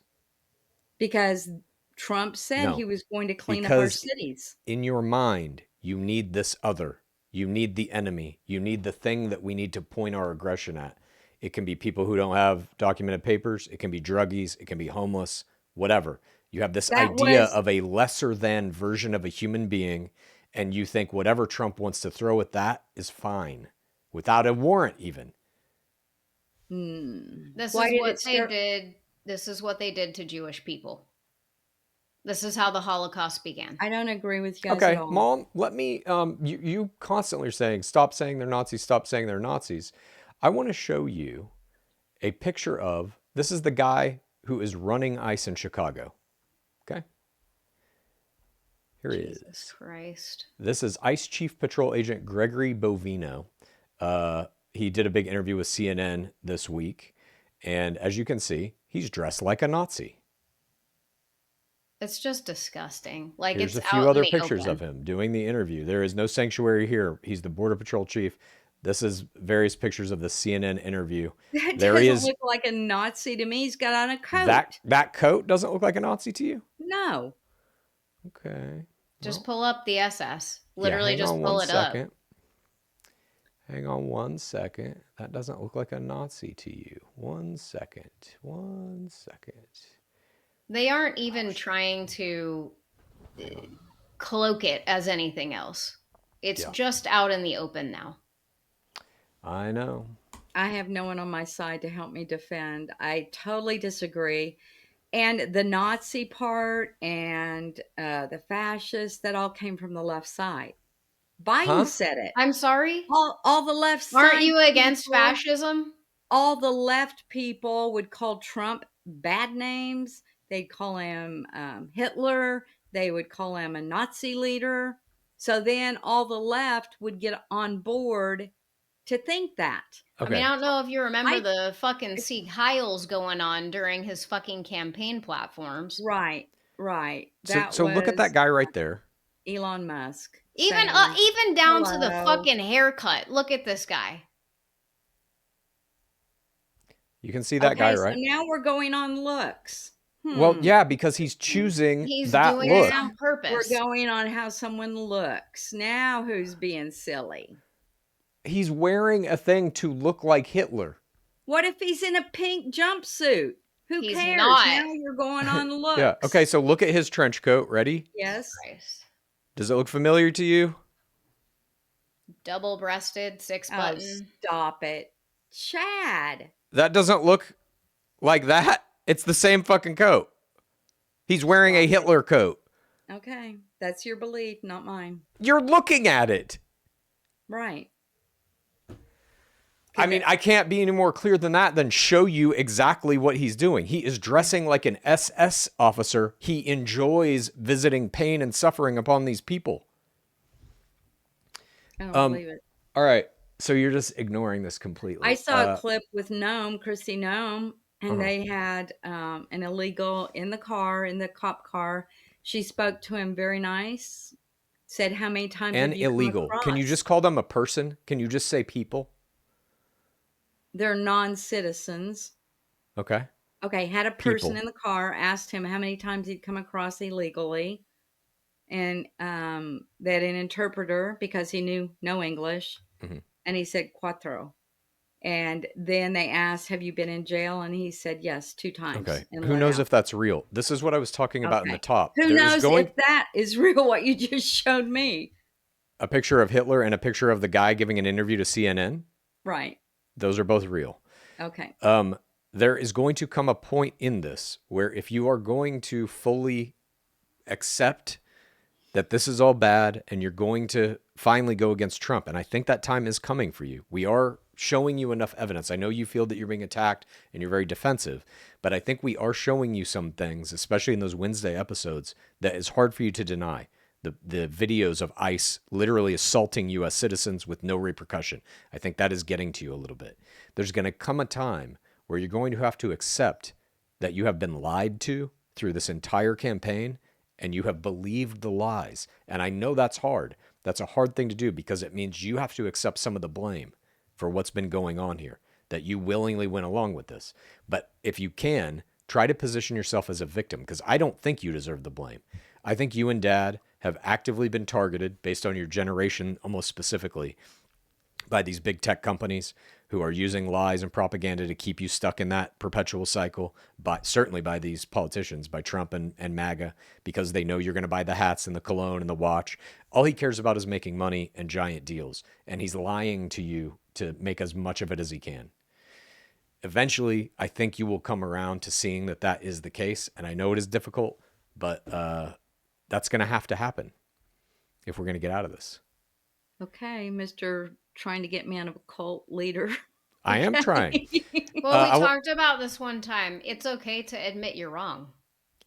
Because Trump said he was going to clean up our cities. In your mind, you need this other. You need the enemy. You need the thing that we need to point our aggression at. It can be people who don't have documented papers. It can be druggies. It can be homeless, whatever. You have this idea of a lesser than version of a human being, and you think whatever Trump wants to throw at that is fine, without a warrant even. This is what they did. This is what they did to Jewish people. This is how the Holocaust began. I don't agree with you guys at all. Mom, let me, you constantly are saying, stop saying they're Nazis, stop saying they're Nazis. I want to show you a picture of, this is the guy who is running ICE in Chicago. Okay. Here he is. Jesus Christ. This is ICE Chief Patrol Agent Gregory Bovino. He did a big interview with CNN this week. And as you can see, he's dressed like a Nazi. It's just disgusting. Like, Here's it's a few out other in the pictures open. of him doing the interview. There is no sanctuary here. He's the Border Patrol chief. This is various pictures of the CNN interview. That There he doesn't is. look like a Nazi to me. He's got on a coat. That coat doesn't look like a Nazi to you? No. Okay. Just pull up the SS. Literally just pull it up. Hang on 1 second. That doesn't look like a Nazi to you. 1 second. 1 second. They aren't even trying to cloak it as anything else. It's just out in the open now. I know. I have no one on my side to help me defend. I totally disagree. And the Nazi part and the fascists, that all came from the left side. Biden said it. I'm sorry? All the left side. Aren't you against fascism? All the left people would call Trump bad names. They'd call him Hitler. They would call him a Nazi leader. So then all the left would get on board to think that. Okay. I mean, I don't know if you remember the fucking Sieg Heils going on during his fucking campaign platforms. Right. So look at that guy right there. Elon Musk. Even down to the fucking haircut. Look at this guy. You can see that guy, right? So now we're going on looks. Well, yeah, because he's choosing that doing look. it on purpose. We're going on how someone looks. Now who's being silly? He's wearing a thing to look like Hitler. What if he's in a pink jumpsuit? Who He's cares? not. Now you're going on looks. Yeah. Okay, so look at his trench coat. Ready? Yes. Does it look familiar to you? Double-breasted, 6-button. Stop it. Chad. That doesn't look like that. It's the same fucking coat. He's wearing a Hitler coat. Okay. That's your belief, not mine. You're looking at it. Right. I mean, I can't be any more clear than that than show you exactly what he's doing. He is dressing like an SS officer. He enjoys visiting pain and suffering upon these people. I don't believe it. All right. So you're just ignoring this completely. I saw a clip with Christy Nome, and they had an illegal in the car, in the cop car. She spoke to him very nice, said how many times and have you illegal. come Can you across? just call them a person? Can you just say people? They're non-citizens. Okay. Okay, had a person People. in the car, asked him how many times he'd come across illegally, and they had an interpreter because he knew no English, and he said cuatro. And then they asked, have you been in jail? And he said, yes, 2 times. Okay. and Who let knows out. if that's real? This is what I was talking about in the top. Who There knows is if that is real, what you just showed me? a picture of Hitler and a picture of the guy giving an interview to CNN. Right. Those are both real. Okay. There is going to come a point in this where if you are going to fully accept that this is all bad and you're going to finally go against Trump, and I think that time is coming for you. We are showing you enough evidence. I know you feel that you're being attacked and you're very defensive, but I think we are showing you some things, especially in those Wednesday episodes, that is hard for you to deny. The videos of ICE literally assaulting U.S. citizens with no repercussion. I think that is getting to you a little bit. There's going to come a time where you're going to have to accept that you have been lied to through this entire campaign and you have believed the lies. And I know that's hard. That's a hard thing to do because it means you have to accept some of the blame for what's been going on here, that you willingly went along with this. But if you can, try to position yourself as a victim because I don't think you deserve the blame. I think you and Dad have actively been targeted based on your generation, almost specifically, by these big tech companies who are using lies and propaganda to keep you stuck in that perpetual cycle, but certainly by these politicians, by Trump and MAGA, because they know you're going to buy the hats and the cologne and the watch. All he cares about is making money and giant deals. And he's lying to you to make as much of it as he can. Eventually, I think you will come around to seeing that that is the case. And I know it is difficult, but that's going to have to happen if we're going to get out of this. Okay, Mr. Trying to get me out of a cult leader. I am trying. Well, we talked about this one time. It's okay to admit you're wrong.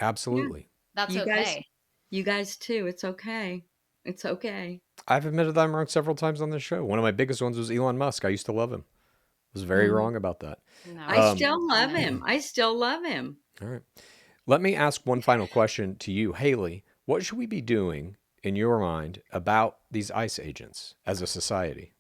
Absolutely. Yeah. That's okay. You guys too. It's okay. It's okay. I've admitted that I'm wrong several times on this show. One of my biggest ones was Elon Musk. I used to love him. I was very wrong about that. No. I still love him. I still love him. All right. Let me ask one final question to you, Haley. What should we be doing, in your mind, about these ICE agents as a society?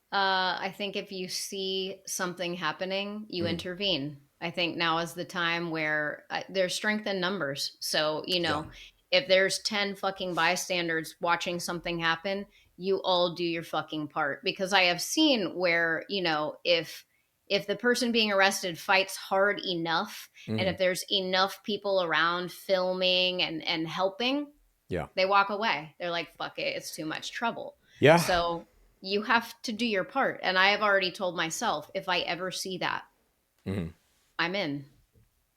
I think if you see something happening, you intervene. I think now is the time where there's strength in numbers. So, if there's 10 fucking bystanders watching something happen, you all do your fucking part. Because I have seen where, if the person being arrested fights hard enough, and if there's enough people around filming and helping, they walk away. They're like, fuck it, it's too much trouble. Yeah. So you have to do your part. And I have already told myself, if I ever see that, I'm in.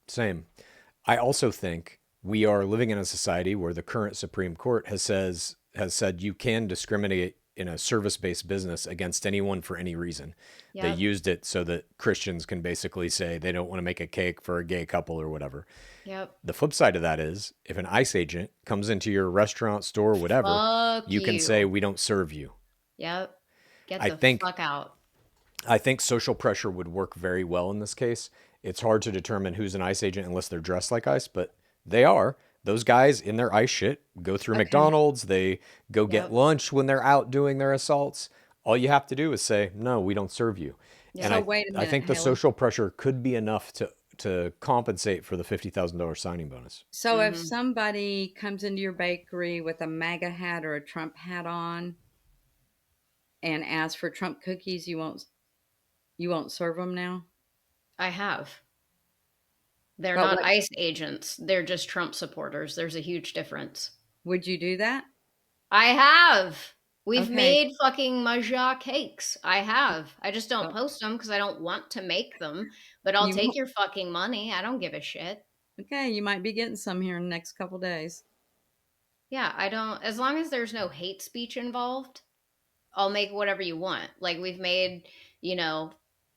Same. I also think we are living in a society where the current Supreme Court has said you can discriminate in a service-based business against anyone for any reason. Yep. They used it so that Christians can basically say they don't want to make a cake for a gay couple or whatever. Yep. The flip side of that is if an ICE agent comes into your restaurant, store, whatever, you can say we don't serve you. Yep. Get the fuck out. I think social pressure would work very well in this case. It's hard to determine who's an ICE agent unless they're dressed like ICE, but they are. Those guys in their ICE shit go through McDonald's. They go get lunch when they're out doing their assaults. All you have to do is say, no, we don't serve you. Yeah. And so wait a minute, I think the social pressure could be enough to compensate for the $50,000 signing bonus. So if somebody comes into your bakery with a MAGA hat or a Trump hat on and asks for Trump cookies, you won't serve them now? I have. They're not ICE agents. They're just Trump supporters. There's a huge difference. Would you do that? I have. We've made fucking Majah cakes. I have. I just don't post them because I don't want to make them. But I'll take your fucking money. I don't give a shit. Okay, you might be getting some here in the next couple days. Yeah, I don't. As long as there's no hate speech involved, I'll make whatever you want. Like we've made,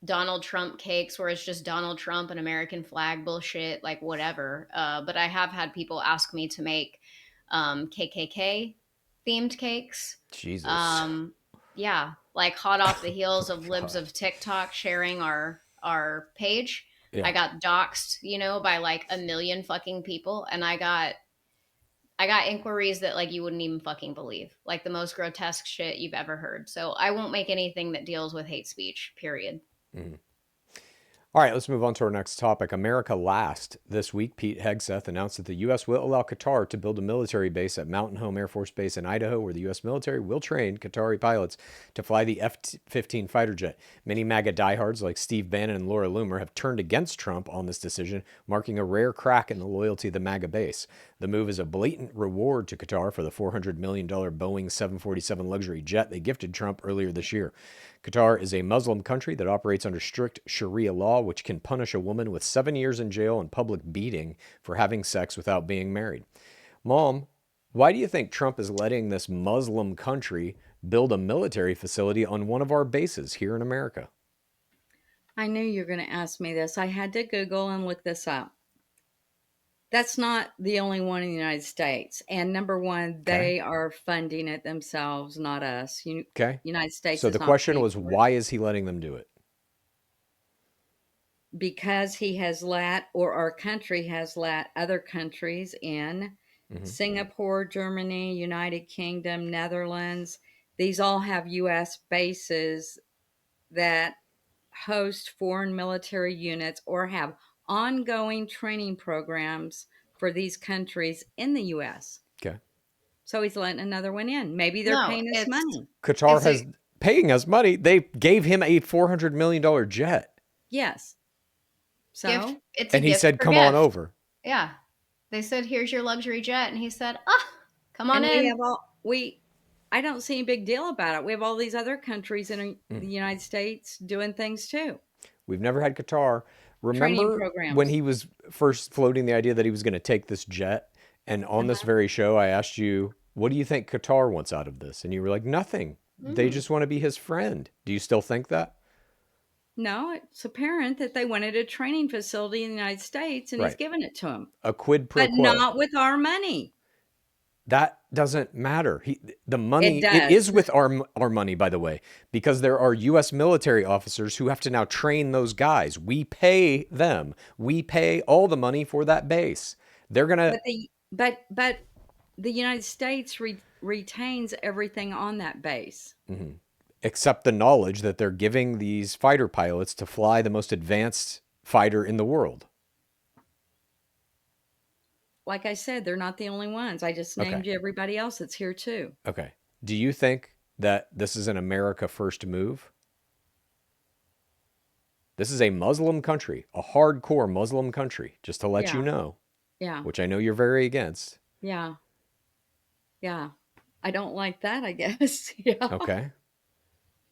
Donald Trump cakes where it's just Donald Trump and American flag bullshit, like whatever. But I have had people ask me to make KKK themed cakes. Jesus. Yeah, like hot off the heels of libs of TikTok sharing our page. Yeah. I got doxxed, by like 1 million fucking people, and I got inquiries that like you wouldn't even fucking believe, like the most grotesque shit you've ever heard. So I won't make anything that deals with hate speech, period. Mm-hmm. All right, let's move on to our next topic. America last. This week, Pete Hegseth announced that the U.S. will allow Qatar to build a military base at Mountain Home Air Force Base in Idaho, where the U.S. military will train Qatari pilots to fly the F-15 fighter jet. Many MAGA diehards like Steve Bannon and Laura Loomer have turned against Trump on this decision, marking a rare crack in the loyalty of the MAGA base. The move is a blatant reward to Qatar for the $400 million Boeing 747 luxury jet they gifted Trump earlier this year. Qatar is a Muslim country that operates under strict Sharia law, which can punish a woman with 7 years in jail and public beating for having sex without being married. Mom, why do you think Trump is letting this Muslim country build a military facility on one of our bases here in America? I knew you were going to ask me this. I had to Google and look this up. That's not the only one in the United States. And number one, they are funding it themselves, not us. United States. So the question was, why is he letting them do it? Because he has let, or our country has let, other countries in. Singapore, Germany, United Kingdom, Netherlands. These all have U.S. bases that host foreign military units or have ongoing training programs for these countries in the U.S. Okay. So he's letting another one in. Maybe they're paying us money. Qatar has paying us money. They gave him a $400 million jet. Yes. So Gift. It's a And he gift said, for come on gift. over. Yeah. They said, here's your luxury jet. And he said, come on and in. I don't see a big deal about it. We have all these other countries in the Mm. United States doing things too. We've never had Qatar. Training Remember when programs. he was first floating the idea that he was going to take this jet? And on this very show, I asked you, what do you think Qatar wants out of this? And you were like, nothing. They just want to be his friend. Do you still think that? No, it's apparent that they wanted a training facility in the United States, and he's Right. given it to them. A quid pro But quo. not with our money. That doesn't matter. The money, It it is does. with our money, by the way, because there are U.S. military officers who have to now train those guys. We pay them. We pay all the money for that base. They're gonna. But the United States retains everything on that base. Accept the knowledge that they're giving these fighter pilots to fly the most advanced fighter in the world. Like I said, they're not the only ones. I just named you everybody else that's here too. Okay. Do you think that this is an America first move? This is a Muslim country, a hardcore Muslim country, just to let you know. Yeah. Which I know you're very against. Yeah. Yeah. I don't like that, I guess. Yeah. Okay.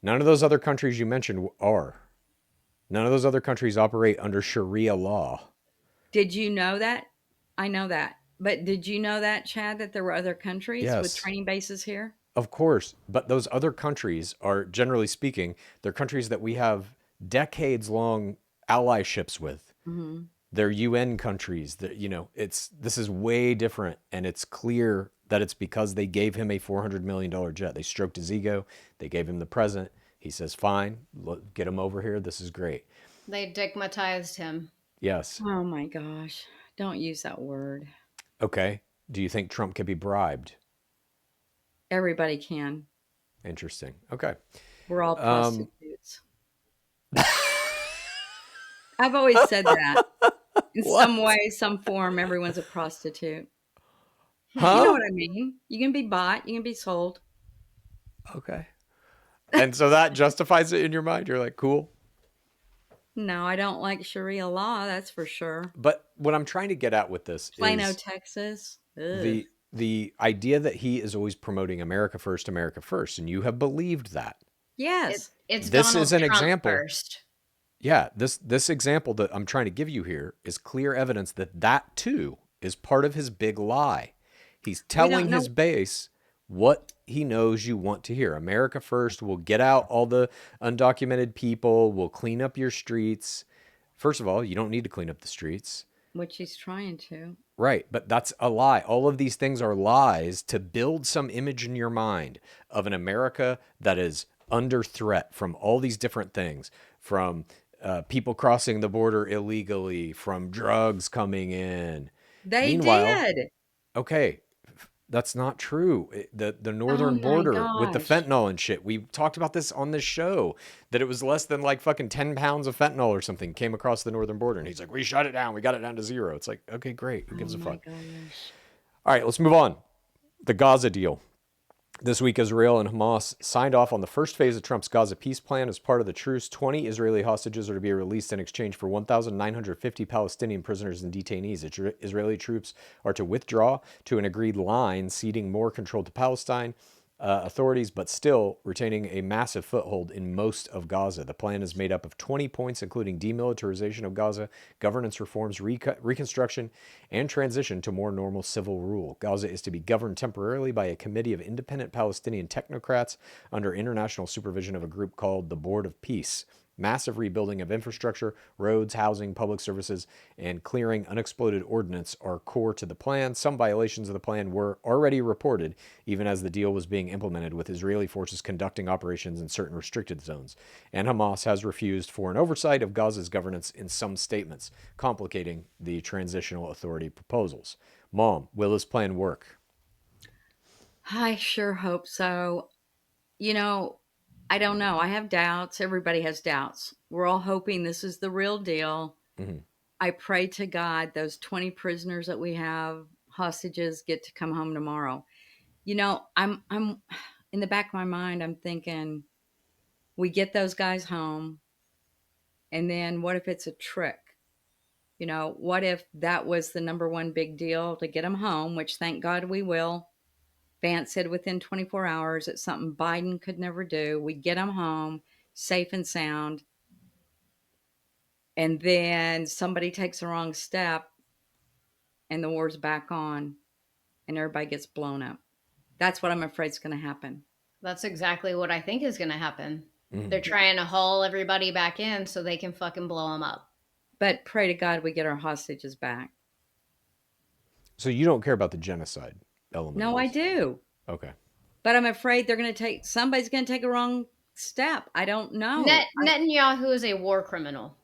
None of those other countries you mentioned are. None of those other countries operate under Sharia law. Did you know that? I know that. But did you know that, Chad, that there were other countries with training bases here? Of course. But those other countries are, generally speaking, they're countries that we have decades-long allyships with. Mm-hmm. They're UN countries. That, this is way different. And it's clear that it's because they gave him a $400 million jet. They stroked his ego. They gave him the present. He says, fine, get him over here. This is great. They digmatized him. Yes. Oh my gosh. Don't use that word. Okay. Do you think Trump can be bribed? Everybody can. Interesting. Okay. We're all prostitutes. I've always said that. In some way, some form, everyone's a prostitute. Huh? You know what I mean? You can be bought, you can be sold. Okay. And so that justifies it in your mind. You're like, cool. No, I don't like Sharia law, that's for sure. But what I'm trying to get at with this Plano, is Texas. the idea that he is always promoting America first, and you have believed that. Yes. It's this Donald is an Trump example. First. Yeah, this example that I'm trying to give you here is clear evidence that too is part of his big lie. He's telling his base what he knows you want to hear. America first. We'll get out all the undocumented people. We'll clean up your streets. First of all, you don't need to clean up the streets. Which he's trying to. Right, but that's a lie. All of these things are lies to build some image in your mind of an America that is under threat from all these different things, from people crossing the border illegally, from drugs coming in. Meanwhile, did. Okay, that's not true. The northern border with the fentanyl and shit. We talked about this on this show, that it was less than like fucking 10 pounds of fentanyl or something came across the northern border. And he's like, we shut it down. We got it down to 0. It's like, okay, great. Who gives a fuck? Gosh. All right, let's move on. The Gaza deal. This week, Israel and Hamas signed off on the first phase of Trump's Gaza peace plan. As part of the truce, 20 Israeli hostages are to be released in exchange for 1,950 Palestinian prisoners and detainees. Israeli troops are to withdraw to an agreed line, ceding more control to Palestine authorities, but still retaining a massive foothold in most of Gaza. The plan is made up of 20 points, including demilitarization of Gaza, governance reforms, reconstruction, and transition to more normal civil rule. Gaza is to be governed temporarily by a committee of independent Palestinian technocrats under international supervision of a group called the Board of Peace. Massive rebuilding of infrastructure, roads, housing, public services, and clearing unexploded ordnance are core to the plan. Some violations of the plan were already reported, even as the deal was being implemented, with Israeli forces conducting operations in certain restricted zones. And Hamas has refused foreign oversight of Gaza's governance in some statements, complicating the transitional authority proposals. Mom, will this plan work? I sure hope so. I don't know. I have doubts. Everybody has doubts. We're all hoping this is the real deal. Mm-hmm. I pray to God those 20 prisoners that we have, hostages, get to come home tomorrow. I'm in the back of my mind, I'm thinking, We get those guys home. And then what if it's a trick? You know, what if that was the number one big deal to get them home, which thank God we will. Vance said within 24 hours. It's something Biden could never do. We get them home safe and sound. And then somebody takes the wrong step and the war's back on and everybody gets blown up. That's what I'm afraid is going to happen. That's exactly what I think is going to happen. Mm. They're trying to haul everybody back in so they can fucking blow them up. But pray to God we get our hostages back. So you don't care about the genocide element? No, I do. Okay. But I'm afraid somebody's going to take a wrong step. I don't know. Netanyahu is a war criminal.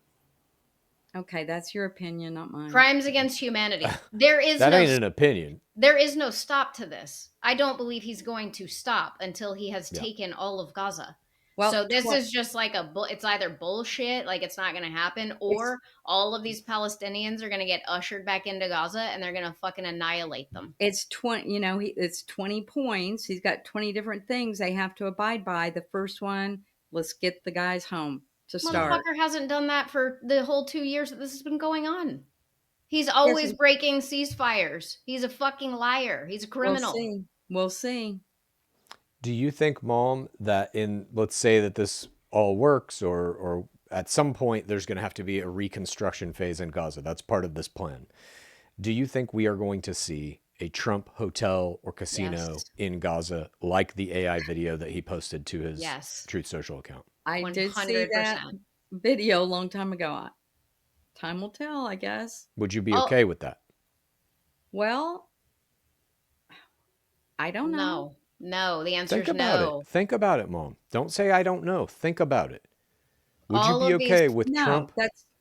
Okay, that's your opinion, not mine. Crimes against humanity. There is that ain't an opinion. There is no stop to this. I don't believe he's going to stop until he has taken all of Gaza. Well, so this is just like it's either bullshit, like it's not going to happen, or all of these Palestinians are going to get ushered back into Gaza and they're going to fucking annihilate them. It's 20, it's 20 points. He's got 20 different things they have to abide by. The first one, let's get the guys home to start. Motherfucker hasn't done that for the whole 2 years that this has been going on. He's always breaking ceasefires. He's a fucking liar. He's a criminal. We'll see. Do you think, Mom, that let's say that this all works, or at some point there's going to have to be a reconstruction phase in Gaza? That's part of this plan. Do you think we are going to see a Trump hotel or casino in Gaza, like the AI video that he posted to his Truth Social account? I 100%. Did see that video a long time ago. Time will tell, I guess. Would you be okay with that? Well, I don't know. No, the answer is no. Think about it, Mom. Don't say I don't know. Think about it. Would you be okay with Trump?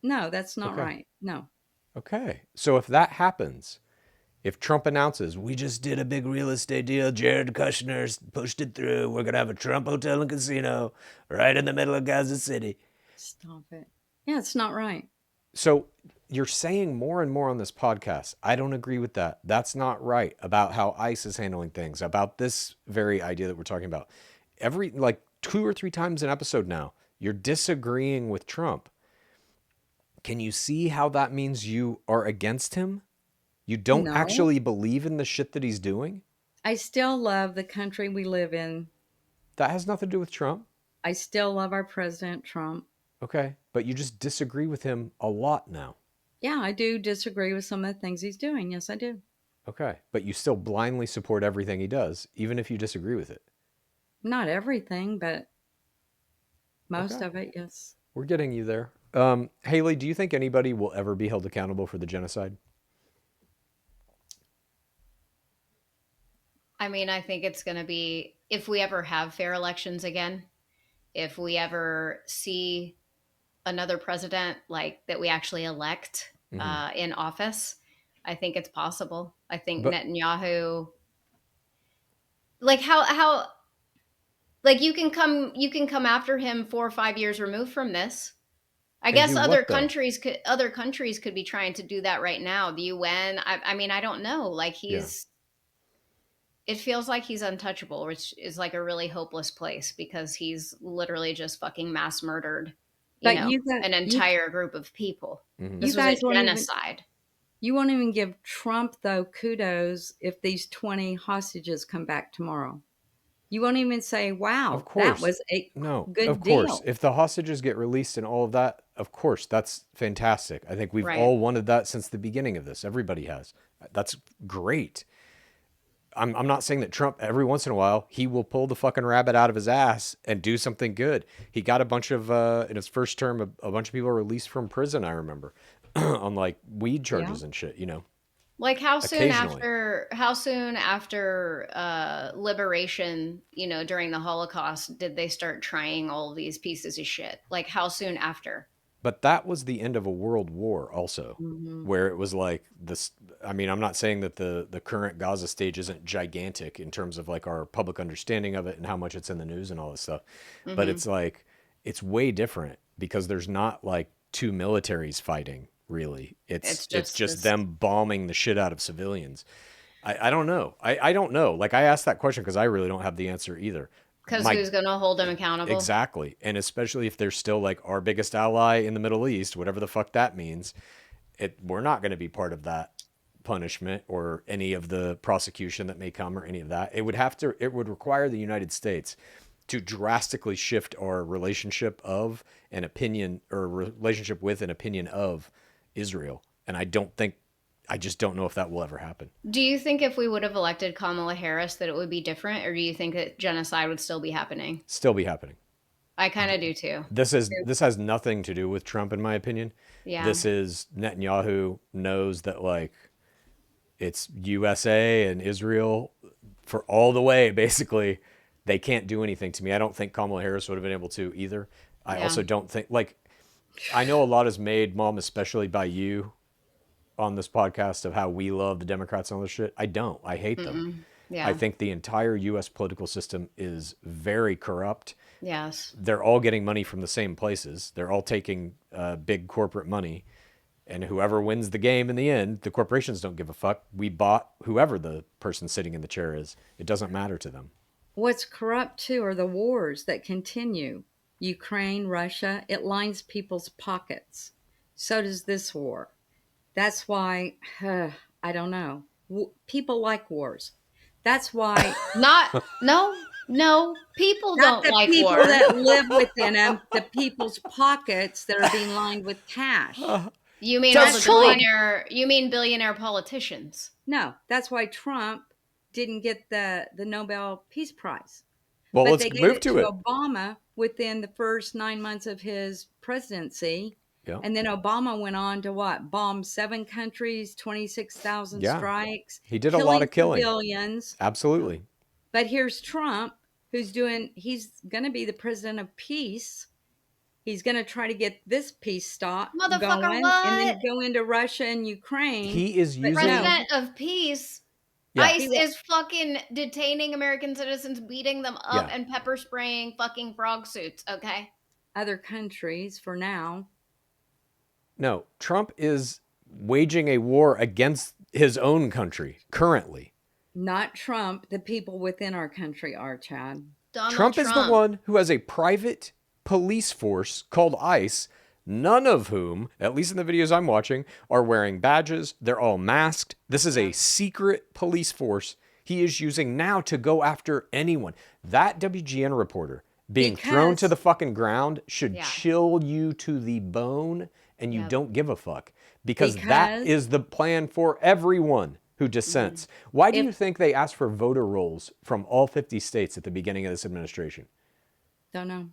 That's not right. No. Okay. So if that happens, if Trump announces, we just did a big real estate deal, Jared Kushner pushed it through, we're going to have a Trump hotel and casino right in the middle of Gaza City. Stop it. Yeah, it's not right. So you're saying more and more on this podcast, I don't agree with that. That's not right about how ICE is handling things, about this very idea that we're talking about. Every 2 or 3 times an episode now, you're disagreeing with Trump. Can you see how that means you are against him? You don't actually believe in the shit that he's doing? I still love the country we live in. That has nothing to do with Trump. I still love our president, Trump. Okay, but you just disagree with him a lot now. Yeah, I do disagree with some of the things he's doing. Yes, I do. Okay, but you still blindly support everything he does, even if you disagree with it. Not everything, but most of it, yes. We're getting you there. Haley, do you think anybody will ever be held accountable for the genocide? I mean, I think it's going to be, if we ever have fair elections again, if we ever see another president that we actually elect in office, I think it's possible. I think Netanyahu, how you can come after him 4 or 5 years removed from this. I guess other countries could be trying to do that right now. The UN, I mean, I don't know. It feels like he's untouchable, which is like a really hopeless place because he's literally just fucking mass murdered an entire group of people. Mm-hmm. This was a genocide. You won't even give Trump, though, kudos if these 20 hostages come back tomorrow. You won't even say, wow, that was a good deal. Of course. If the hostages get released and all of that, of course, that's fantastic. I think we've all wanted that since the beginning of this. Everybody has. That's great. I'm not saying that Trump, every once in a while, he will pull the fucking rabbit out of his ass and do something good. He got a bunch of, in his first term, a bunch of people released from prison, I remember, on weed charges and shit, how soon after liberation, during the Holocaust, did they start trying all these pieces of shit? How soon after? But that was the end of a world war also, where it was this. I mean, I'm not saying that the current Gaza stage isn't gigantic in terms of our public understanding of it and how much it's in the news and all this stuff. Mm-hmm. But it's way different because there's not 2 militaries fighting really. It's just them bombing the shit out of civilians. I don't know. I don't know. I asked that question because I really don't have the answer either. Because who's going to hold them accountable? Exactly. And especially if they're still like our biggest ally in the Middle East, whatever the fuck that means, we're not going to be part of that punishment or any of the prosecution that may come or any of that. It would require the United States to drastically shift our relationship of an opinion or relationship with an opinion of Israel. And I just don't know if that will ever happen. Do you think if we would have elected Kamala Harris that it would be different, or do you think that genocide would still be happening? Still be happening. I kind of do too. This has nothing to do with Trump, in my opinion. Yeah. This is Netanyahu knows that like it's USA and Israel for all the way, basically. They can't do anything to me. I don't think Kamala Harris would have been able to either. I also don't think, like, I know a lot is made, Mom, especially by you on this podcast of how we love the Democrats and all this shit. I don't. I hate them. Yeah. I think the entire U.S. political system is very corrupt. Yes. They're all getting money from the same places. They're all taking big corporate money. And whoever wins the game in the end, the corporations don't give a fuck. We bought whoever the person sitting in the chair is. It doesn't matter to them. What's corrupt too are the wars that continue. Ukraine, Russia, it lines people's pockets. So does this war. That's why, I don't know. People like wars. That's why. No, people don't like people war. that live within them, the people's pockets that are being lined with cash. You mean all the billionaire politicians? No, that's why Trump didn't get the Nobel Peace Prize. Well, but let's they gave move it to it. Obama within the first 9 months of his presidency. Yeah. And then Obama went on to what? Bomb 7 countries, 26,000 strikes. He did a lot of killing. Billions. Absolutely. But here's Trump, he's going to be the president of peace. He's going to try to get this peace going what? And then go into Russia and Ukraine. He is using... President of peace. Yeah. ICE is fucking detaining American citizens, beating them up and pepper spraying fucking frog suits, okay? Other countries for now. No, Trump is waging a war against his own country currently. Not Trump. The people within our country are, Chad. Trump is the one who has a private police force called ICE, none of whom, at least in the videos I'm watching, are wearing badges. They're all masked. This is a secret police force he is using now to go after anyone. That WGN reporter being thrown to the fucking ground should chill you to the bone, and you don't give a fuck. Because that is the plan for everyone who dissents. Why do you think they asked for voter rolls from all 50 states at the beginning of this administration? Don't know.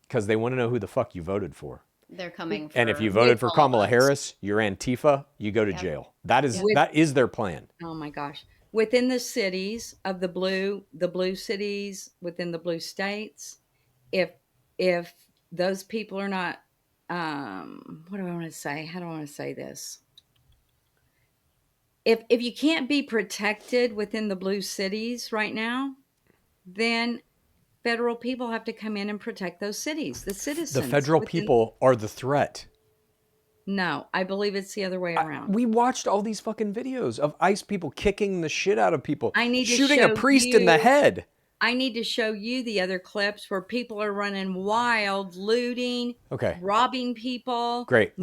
Because they want to know who the fuck you voted for. They're coming for... And if you voted for Kamala Harris, you're Antifa, you go to jail. That is their plan. Oh my gosh. Within the cities of the blue cities, within the blue states, if those people are not, what do I want to say? How do I want to say this? If you can't be protected within the blue cities right now, then federal people have to come in and protect those cities, the citizens. The federal people are the threat. No, I believe it's the other way around. We watched all these fucking videos of ICE people kicking the shit out of people, shooting a priest in the head. I need to show you the other clips where people are running wild, looting, robbing people. Great.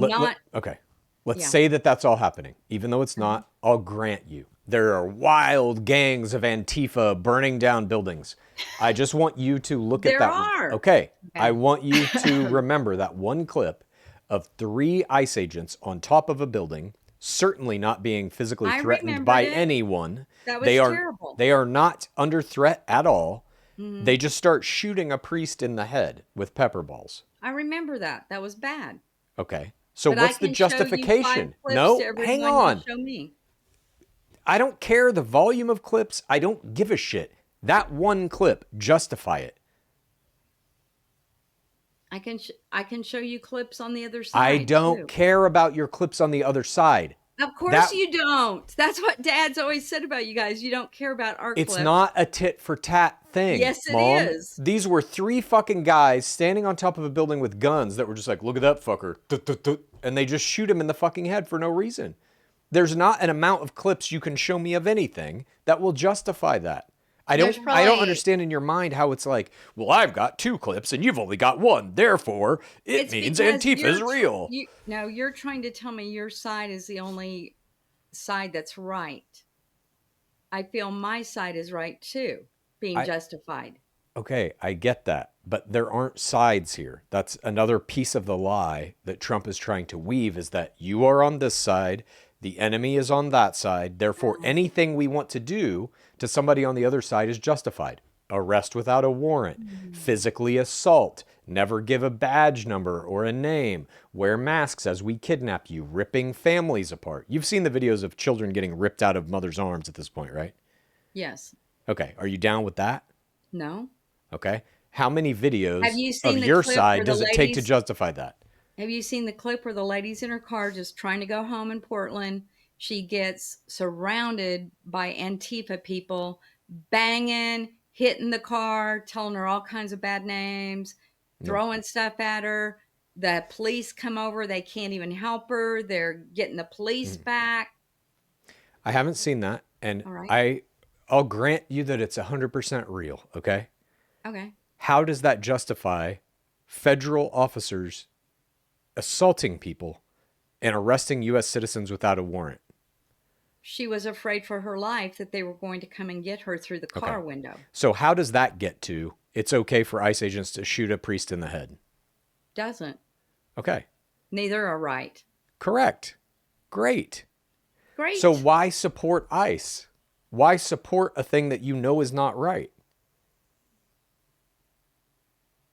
Let's say that that's all happening. Even though it's not, I'll grant you. There are wild gangs of Antifa burning down buildings. I just want you to look at that. There are. Okay. I want you to remember that one clip of 3 ICE agents on top of a building, certainly not being physically threatened by anyone. That was terrible. They are not under threat at all. Mm-hmm. They just start shooting a priest in the head with pepper balls. I remember that. That was bad. Okay. So what's the justification? No, hang on. Show me. I don't care the volume of clips. I don't give a shit. That one clip, justify it. I can show you clips on the other side. I don't care about your clips on the other side. Of course you don't. That's what Dad's always said about you guys. You don't care about our clips. It's not a tit for tat thing. Yes, it Mom. is. These were 3 fucking guys standing on top of a building with guns that were just like, look at that fucker. And they just shoot him in the fucking head for no reason. There's not an amount of clips you can show me of anything that will justify that. I There's don't probably understand in your mind how it's like, well, I've got 2 clips and you've only got 1. Therefore, it It's means because Antifa's real. you're trying to tell me your side is the only side that's right. I feel my side is right too, being I justified. Okay, I get that, but there aren't sides here. That's another piece of the lie that Trump is trying to weave, is that you are on this side, the enemy is on that side, therefore anything we want to do to somebody on the other side is justified. Arrest without a warrant, physically assault, never give a badge number or a name, wear masks as we kidnap you, ripping families apart. You've seen the videos of children getting ripped out of mother's arms at this point, right? Yes. Okay, are you down with that? No. Okay. How many Have videos you of seen the your clip side where the does it take to ladies justify that? Have you seen the clip where the lady's in her car just trying to go home in Portland? She gets surrounded by Antifa people banging, hitting the car, telling her all kinds of bad names, No. throwing stuff at her. The police come over. They can't even help her. They're getting the police back. I haven't seen that, and All right. I'll grant you that it's 100% real, okay? Okay. How does that justify federal officers assaulting people and arresting US citizens without a warrant? She was afraid for her life that they were going to come and get her through the car Okay. window. So how does that get to it's okay for ICE agents to shoot a priest in the head? Doesn't. Okay. Neither are right. Correct. Great. Great. So why support ICE? Why support a thing that you know is not right?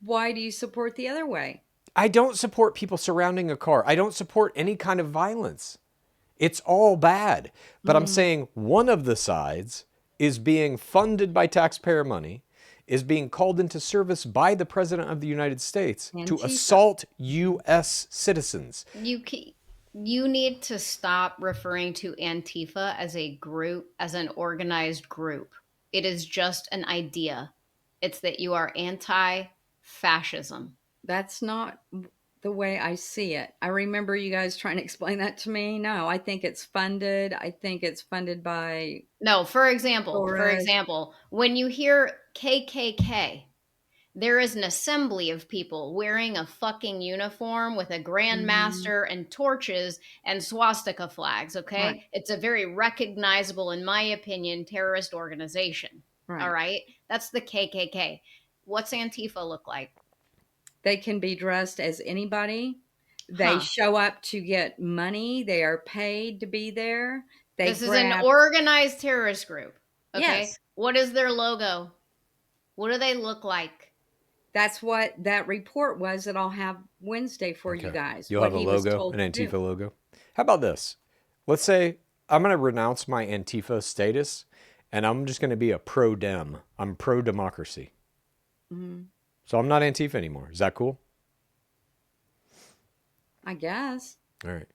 Why do you support the other way? I don't support people surrounding a car. I don't support any kind of violence. It's all bad. But I'm saying one of the sides is being funded by taxpayer money, is being called into service by the President of the United States to Antifa. assault U.S. citizens. You need to stop referring to Antifa as a group, as an organized group. It is just an idea. It's that you are anti-fascism. That's not the way I see it. I remember you guys trying to explain that to me. No, I think it's funded. I think it's funded by No, for example, Torres. when you hear KKK, there is an assembly of people wearing a fucking uniform with a grandmaster and torches and swastika flags, okay? Right. It's a very recognizable, in my opinion, terrorist organization. Right. All right? That's the KKK. What's Antifa look like? They can be dressed as anybody. They Huh. show up to get money. They are paid to be there. This is an organized terrorist group. Okay. Yes. What is their logo? What do they look like? That's what that report was that I'll have Wednesday for you guys. You'll what have a he was logo, told an to Antifa do. logo. How about this? Let's say I'm going to renounce my Antifa status and I'm just going to be a pro-dem. I'm pro-democracy. So I'm not Antifa anymore. Is that cool? I guess. All right.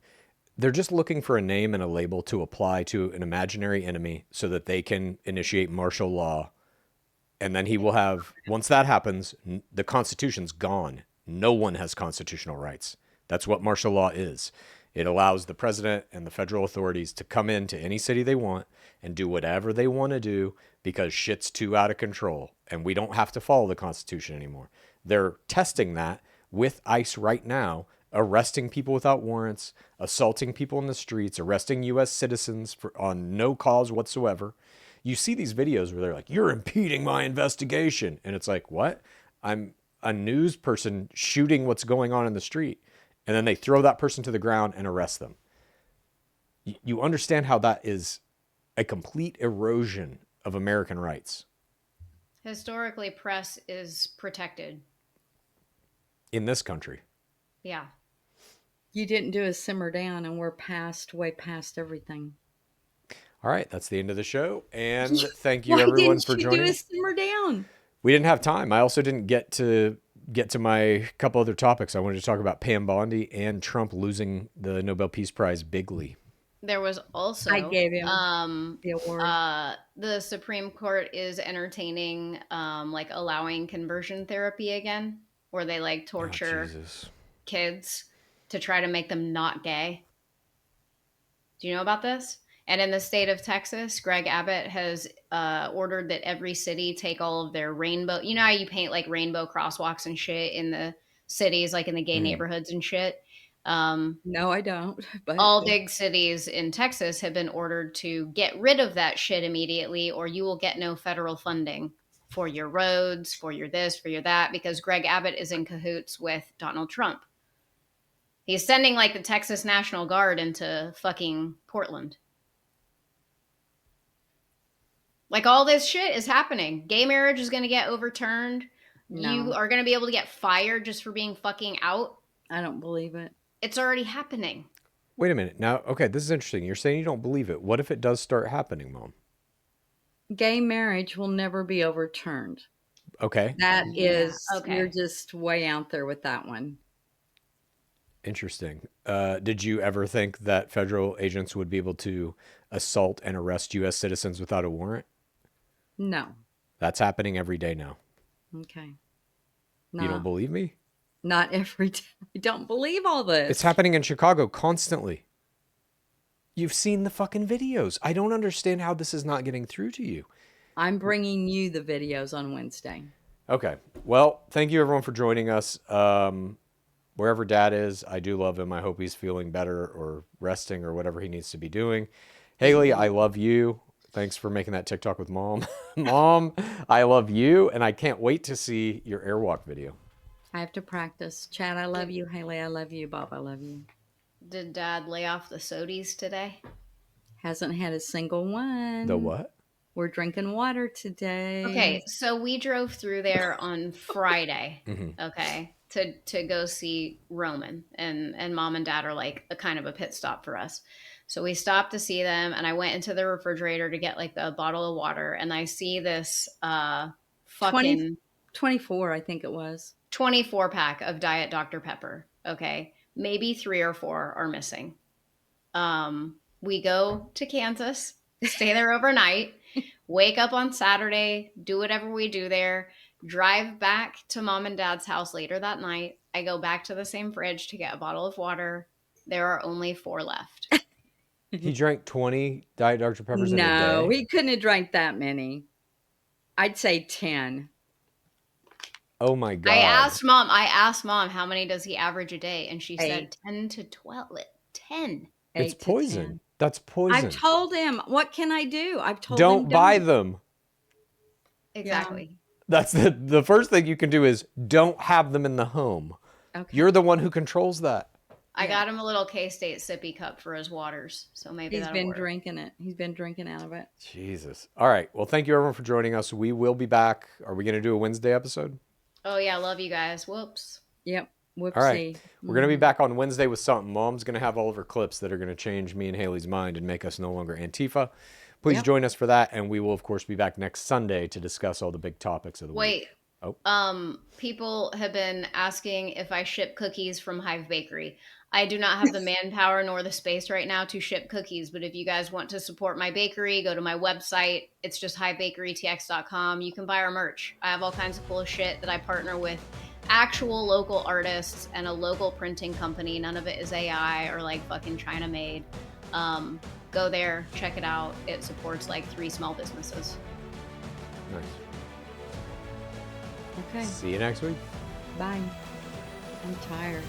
They're just looking for a name and a label to apply to an imaginary enemy so that they can initiate martial law. And then he will have, once that happens, the Constitution's gone. No one has constitutional rights. That's what martial law is. It allows the president and the federal authorities to come into any city they want and do whatever they want to do because shit's too out of control and we don't have to follow the Constitution anymore. They're testing that with ICE right now, arresting people without warrants, assaulting people in the streets, arresting U.S. citizens on no cause whatsoever. You see these videos where they're like, you're impeding my investigation. And it's like, what? I'm a news person shooting what's going on in the street. And then they throw that person to the ground and arrest them. You understand how that is a complete erosion of American rights. Historically, press is protected. In this country. Yeah. You didn't do a simmer down, and we're way past everything. All right, that's the end of the show. And thank you everyone for joining. Why didn't you do a simmer down? We didn't have time. I also didn't get to my couple other topics. I wanted to talk about Pam Bondi and Trump losing the Nobel Peace Prize bigly. There was also I gave him the award. The Supreme Court is entertaining like allowing conversion therapy again, where they like torture kids to try to make them not gay. Do you know about this? And in the state of Texas, Greg Abbott has ordered that every city take all of their rainbow. You know how you paint like rainbow crosswalks and shit in the cities, like in the gay neighborhoods and shit? No, I don't. But all big cities in Texas have been ordered to get rid of that shit immediately, or you will get no federal funding for your roads, for your this, for your that, because Greg Abbott is in cahoots with Donald Trump. He's sending like the Texas National Guard into fucking Portland. Like all this shit is happening. Gay marriage is going to get overturned. No. You are going to be able to get fired just for being fucking out. I don't believe it. It's already happening. Wait a minute. Now, okay, this is interesting. You're saying you don't believe it. What if it does start happening, Mom? Gay marriage will never be overturned. Okay. That is, okay. You're just way out there with that one. Interesting. Did you ever think that federal agents would be able to assault and arrest U.S. citizens without a warrant? No. That's happening every day now. Okay. You don't believe me? Not every day. I don't believe all this. It's happening in Chicago constantly. You've seen the fucking videos. I don't understand how this is not getting through to you. I'm bringing you the videos on Wednesday. Okay. Well, thank you everyone for joining us. Wherever Dad is, I do love him. I hope he's feeling better or resting or whatever he needs to be doing. Haley, I love you. Thanks for making that TikTok with Mom. Mom, I love you, and I can't wait to see your airwalk video. I have to practice. Chad, I love you. Haley, I love you. Bob, I love you. Did Dad lay off the sodies today? Hasn't had a single one. The what? We're drinking water today. Okay, so we drove through there on Friday, okay, to go see Roman, and Mom and Dad are like a kind of a pit stop for us. So we stopped to see them, and I went into the refrigerator to get like a bottle of water, and I see this fucking 24, I think it was. 24 pack of Diet Dr. Pepper. Okay, maybe 3 or 4 are missing. We go to Kansas, stay there overnight, wake up on Saturday, do whatever we do there, drive back to Mom and Dad's house later that night. I go back to the same fridge to get a bottle of water. There are only 4 left. He drank 20 Diet Dr. Peppers in a day? No, he couldn't have drank that many. I'd say 10. Oh my God. I asked Mom, how many does he average a day? And she said 10 to 12. 10. It's poison. 10. That's poison. I've told him. What can I do? I've told him. Don't buy them. Exactly. Yeah. That's the first thing you can do is don't have them in the home. Okay. You're the one who controls that. I got him a little K-State sippy cup for his waters, so maybe he's been work. drinking it. He's been drinking out of it. Jesus. All right. Well, thank you everyone for joining us. We will be back. Are we going to do a Wednesday episode? Oh yeah, love you guys. Whoops. Yep. Whoopsie. All right. We're going to be back on Wednesday with something. Mom's going to have all of her clips that are going to change me and Haley's mind and make us no longer Antifa. Please join us for that, and we will of course be back next Sunday to discuss all the big topics of the week. Oh. People have been asking if I ship cookies from Hive Bakery. I do not have the manpower nor the space right now to ship cookies, but if you guys want to support my bakery, go to my website. It's just hivebakerytx.com. You can buy our merch. I have all kinds of cool shit that I partner with actual local artists and a local printing company. None of it is AI or like fucking China made. Go there, check it out. It supports like 3 small businesses. Nice. Okay. See you next week. Bye. I'm tired.